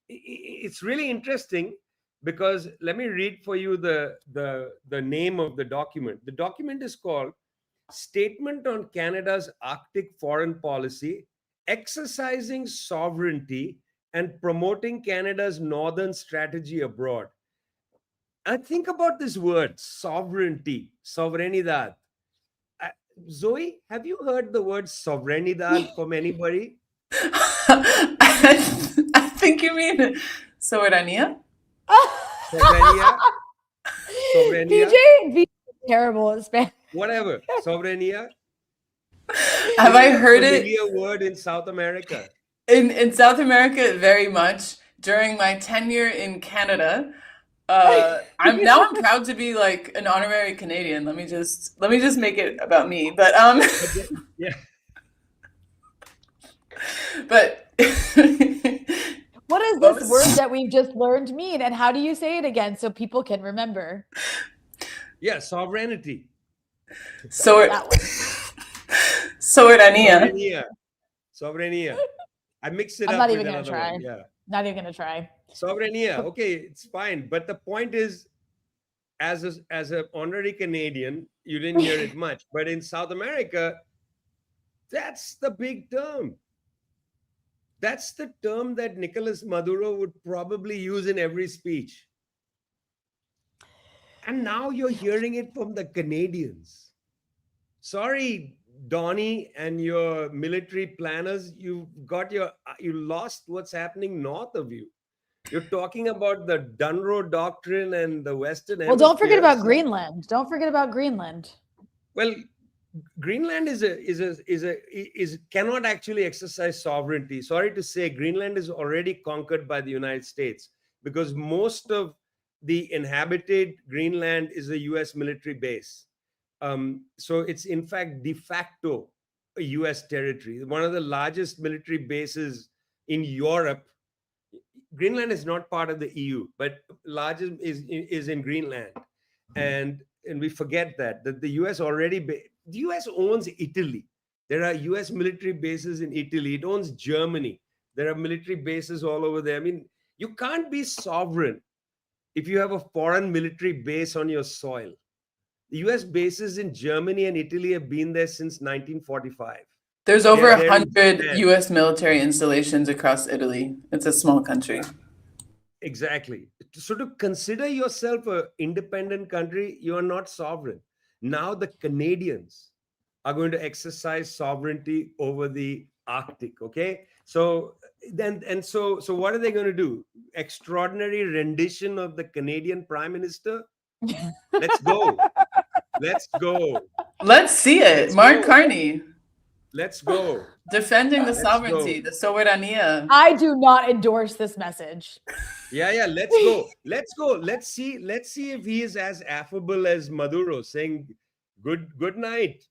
It's really interesting because let me read for you the name of the document. The document is called Statement on Canada's Arctic Foreign Policy, Exercising Sovereignty and Promoting Canada's Northern Strategy Abroad. I think about this word, sovereignty, soberanidad. Zoe, have you heard the word soberanidad from anybody? I think you mean soberania. Soberania. Soberania. PJ terrible at Spanish. Whatever. Soberania. Have I heard it? A word in South America. In South America, very much. During my tenure in Canada, I'm proud to be like an honorary Canadian. Let me just make it about me. But yeah. But what is this word that we've just learned mean, and how do you say it again so people can remember? Yeah, sovereignty. Soberania. Soberania. I mixed it I'm up. not even gonna try. Yeah. Not even gonna try. Soberania. Okay, it's fine. But the point is, as an honorary Canadian, you didn't hear it much. But in South America, that's the big term. That's the term that Nicolás Maduro would probably use in every speech. And now you're hearing it from the Canadians. Sorry, Donnie and your military planners, you lost what's happening north of you. You're talking about the Dunro Doctrine and the Western Hemisphere. Well, don't forget about Greenland. Don't forget about Greenland. Well, Greenland cannot actually exercise sovereignty. Sorry to say, Greenland is already conquered by the United States because most of the inhabited Greenland is a US military base. So it's in fact de facto a US territory. One of the largest military bases in Europe. Greenland is not part of the EU, but largest is in Greenland. And we forget that the US the US owns Italy. There are US military bases in Italy. It owns Germany. There are military bases all over there. I mean, you can't be sovereign if you have a foreign military base on your soil. The US bases in Germany and Italy have been there since 1945. There's over They're there in 100 Japan. US military installations across Italy. It's a small country. Exactly. So to consider yourself an independent country, you are not sovereign. Now the Canadians are going to exercise sovereignty over the Arctic. Okay. So so what are they going to do? Extraordinary rendition of the Canadian Prime Minister? Let's go. Let's go. Let's see it. Let's Mark go. Carney. Let's go. Defending the Let's sovereignty, go. the soberanía. I do not endorse this message. Yeah, let's go. Let's go. Let's see if he is as affable as Maduro, saying good night.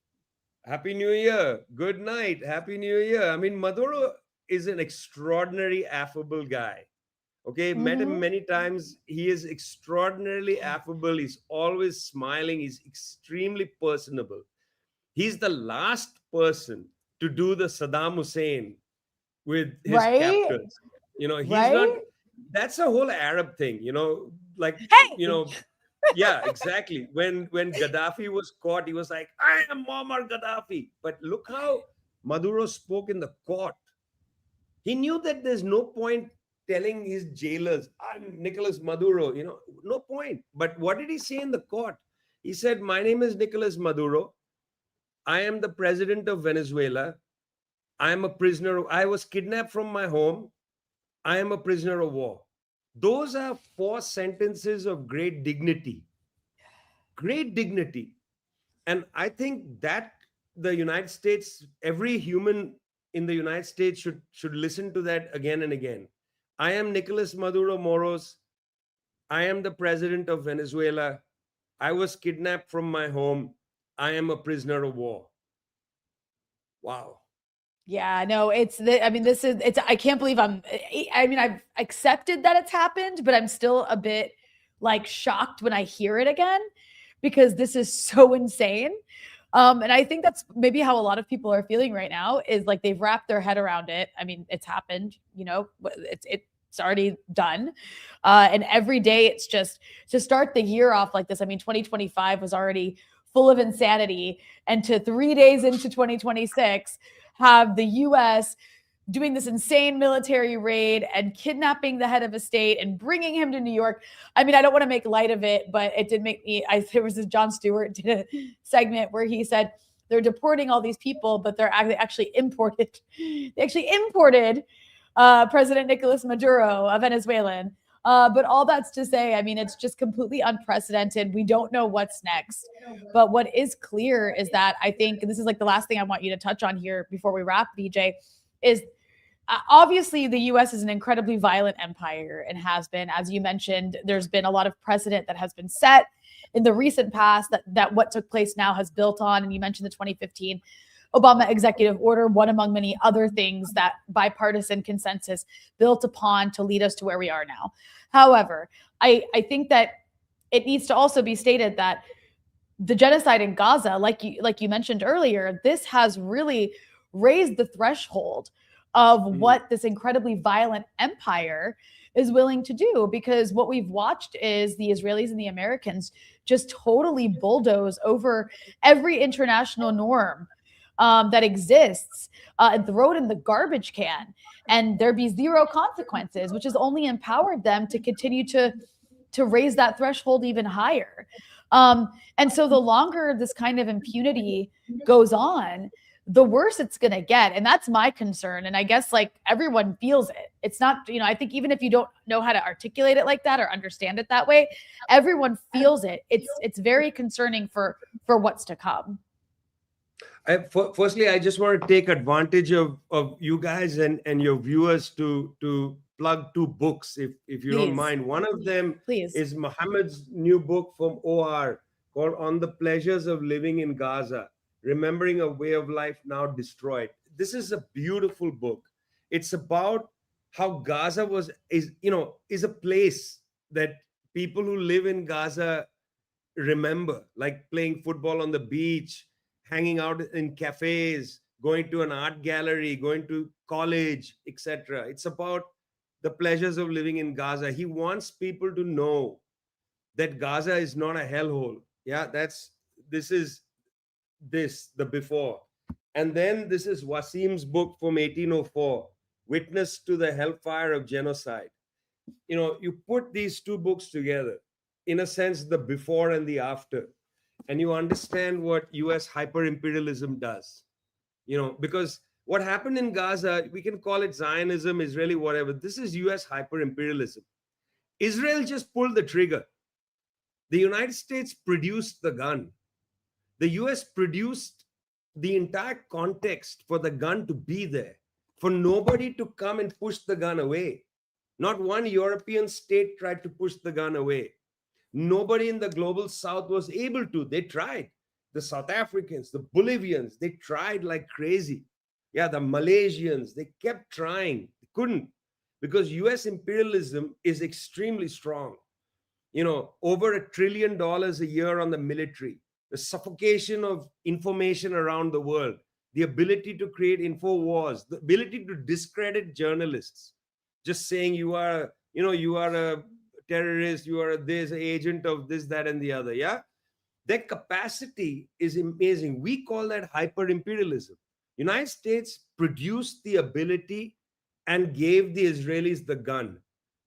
Happy New Year. Good night. Happy New Year. I mean, Maduro is an extraordinary affable guy. Okay, met him many times. He is extraordinarily affable. He's always smiling. He's extremely personable. He's the last person to do the Saddam Hussein with his captors. You know, he's not. That's a whole Arab thing. You know, like you know. Yeah, exactly. When Gaddafi was caught, he was like, I am Muammar Gaddafi. But look how Maduro spoke in the court. He knew that there's no point telling his jailers, I'm Nicolás Maduro, you know, no point. But what did he say in the court? He said, my name is Nicolás Maduro. I am the president of Venezuela. I am a prisoner. I was kidnapped from my home. I am a prisoner of war. Those are 4 sentences of great dignity. Great dignity. And I think that the United States, every human in the United States should listen to that again and again. I am Nicolás Maduro Moros. I am the president of Venezuela. I was kidnapped from my home. I am a prisoner of war. Wow. Yeah, no, I can't believe I've accepted that it's happened, but I'm still a bit like shocked when I hear it again, because this is so insane. And I think that's maybe how a lot of people are feeling right now, is like they've wrapped their head around it. I mean, it's happened, you know, it's already done. And every day it's just to start the year off like this. I mean, 2025 was already full of insanity, and to 3 days into 2026, have the U.S. doing this insane military raid and kidnapping the head of a state and bringing him to New York. I mean, I don't want to make light of it, but it did make me, there was this Jon Stewart did a segment where he said they're deporting all these people, but they actually imported President Nicolás Maduro, a Venezuelan. But all that's to say, I mean, it's just completely unprecedented. We don't know what's next. But what is clear is that I think, and this is like the last thing I want you to touch on here before we wrap, BJ, is obviously the U.S. is an incredibly violent empire and has been, as you mentioned, there's been a lot of precedent that has been set in the recent past that what took place now has built on. And you mentioned the 2015 Obama executive order, one among many other things that bipartisan consensus built upon to lead us to where we are now. However, I think that it needs to also be stated that the genocide in Gaza, like you mentioned earlier, this has really raised the threshold of what this incredibly violent empire is willing to do, because what we've watched is the Israelis and the Americans just totally bulldoze over every international norm that exists and throw it in the garbage can, and there be zero consequences, which has only empowered them to continue to raise that threshold even higher. And so the longer this kind of impunity goes on, the worse it's going to get. And that's my concern. And I guess like everyone feels it. It's not, you know, I think even if you don't know how to articulate it like that or understand it that way, everyone feels it. It's very concerning for what's to come. Firstly, I just want to take advantage of you guys and your viewers to plug 2 books, if you don't mind. One of them is Muhammad's new book from OR called On the Pleasures of Living in Gaza, Remembering a Way of Life Now Destroyed. This is a beautiful book. It's about how Gaza is a place that people who live in Gaza remember, like playing football on the beach, hanging out in cafes, going to an art gallery, going to college, etc. It's about the pleasures of living in Gaza. He wants people to know that Gaza is not a hellhole. Yeah, this is the before. And then this is Wasim's book from 1804, Witness to the Hellfire of Genocide. You know, you put these two books together, in a sense, the before and the after, and you understand what US hyper-imperialism does. You know, because what happened in Gaza, we can call it Zionism, Israeli, whatever. This is US hyper-imperialism. Israel just pulled the trigger. The United States produced the gun. The US produced the entire context for the gun to be there, for nobody to come and push the gun away. Not one European state tried to push the gun away. Nobody in the global south was able to. They tried. The South Africans, the Bolivians, they tried like crazy. Yeah, the Malaysians, they kept trying. They couldn't, because US imperialism is extremely strong. You know, over $1 trillion a year on the military, the suffocation of information around the world, the ability to create info wars, the ability to discredit journalists, just saying you are a terrorist, you are this agent of this, that, and the other. Yeah, their capacity is amazing. We call that hyper-imperialism. United States produced the ability and gave the Israelis the gun,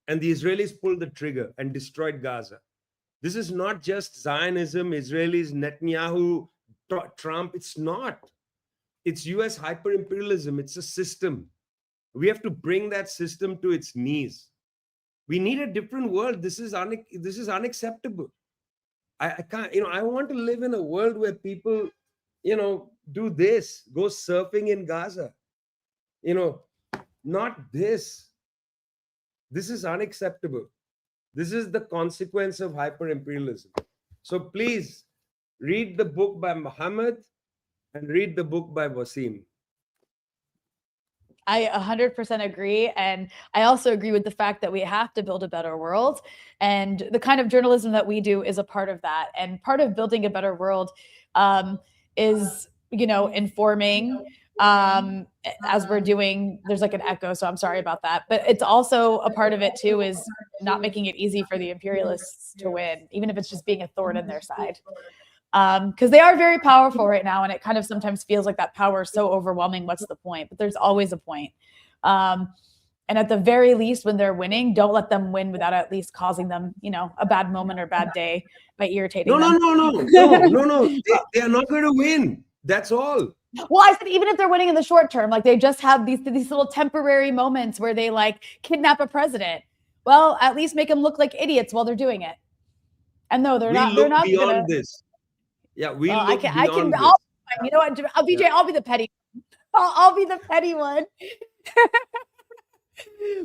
and the Israelis pulled the trigger and destroyed Gaza. This is not just Zionism, Israelis, Netanyahu, Trump. It's not. It's US hyper-imperialism. It's a system. We have to bring that system to its knees. We need a different world. This is unacceptable. I can't, I want to live in a world where people, do this, go surfing in Gaza. Not this. This is unacceptable. This is the consequence of hyper-imperialism. So please read the book by Muhammad and read the book by Wasim. I 100% agree. And I also agree with the fact that we have to build a better world. And the kind of journalism that we do is a part of that. And part of building a better world is, informing, as we're doing. There's like an echo, so I'm sorry about that. But it's also a part of it too, is not making it easy for the imperialists to win, even if it's just being a thorn in their side. Because they are very powerful right now, and it kind of sometimes feels like that power is so overwhelming. What's the point? But there's always a point. And at the very least, when they're winning, don't let them win without at least causing them, a bad moment or bad day by irritating them. No. They are not going to win. That's all. Well, I said, even if they're winning in the short term, like they just have these little temporary moments where they like kidnap a president. Well, at least make them look like idiots while they're doing it. And no, they're not beyond this. Yeah, we look beyond this. You know what, BJ, yeah. I'll be the petty. I'll be the petty one.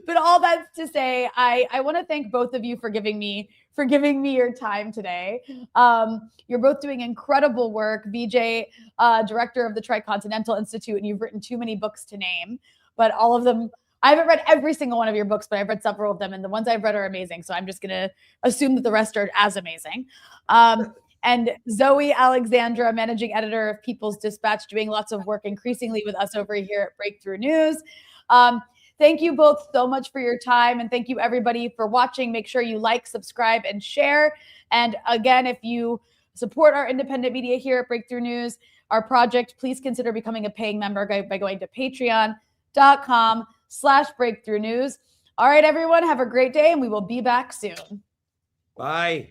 But all that's to say, I want to thank both of you for giving me your time today. You're both doing incredible work. BJ, director of the Tricontinental Institute, and you've written too many books to name, but all of them, I haven't read every single one of your books, but I've read several of them, and the ones I've read are amazing. So I'm just going to assume that the rest are as amazing. And Zoe Alexandra, managing editor of People's Dispatch, doing lots of work increasingly with us over here at Breakthrough News. Thank you both so much for your time. And thank you everybody for watching. Make sure you like, subscribe, and share. And again, if you support our independent media here at Breakthrough News, our project, please consider becoming a paying member by going to patreon.com/breakthrough news. All right, everyone, have a great day, and we will be back soon. Bye.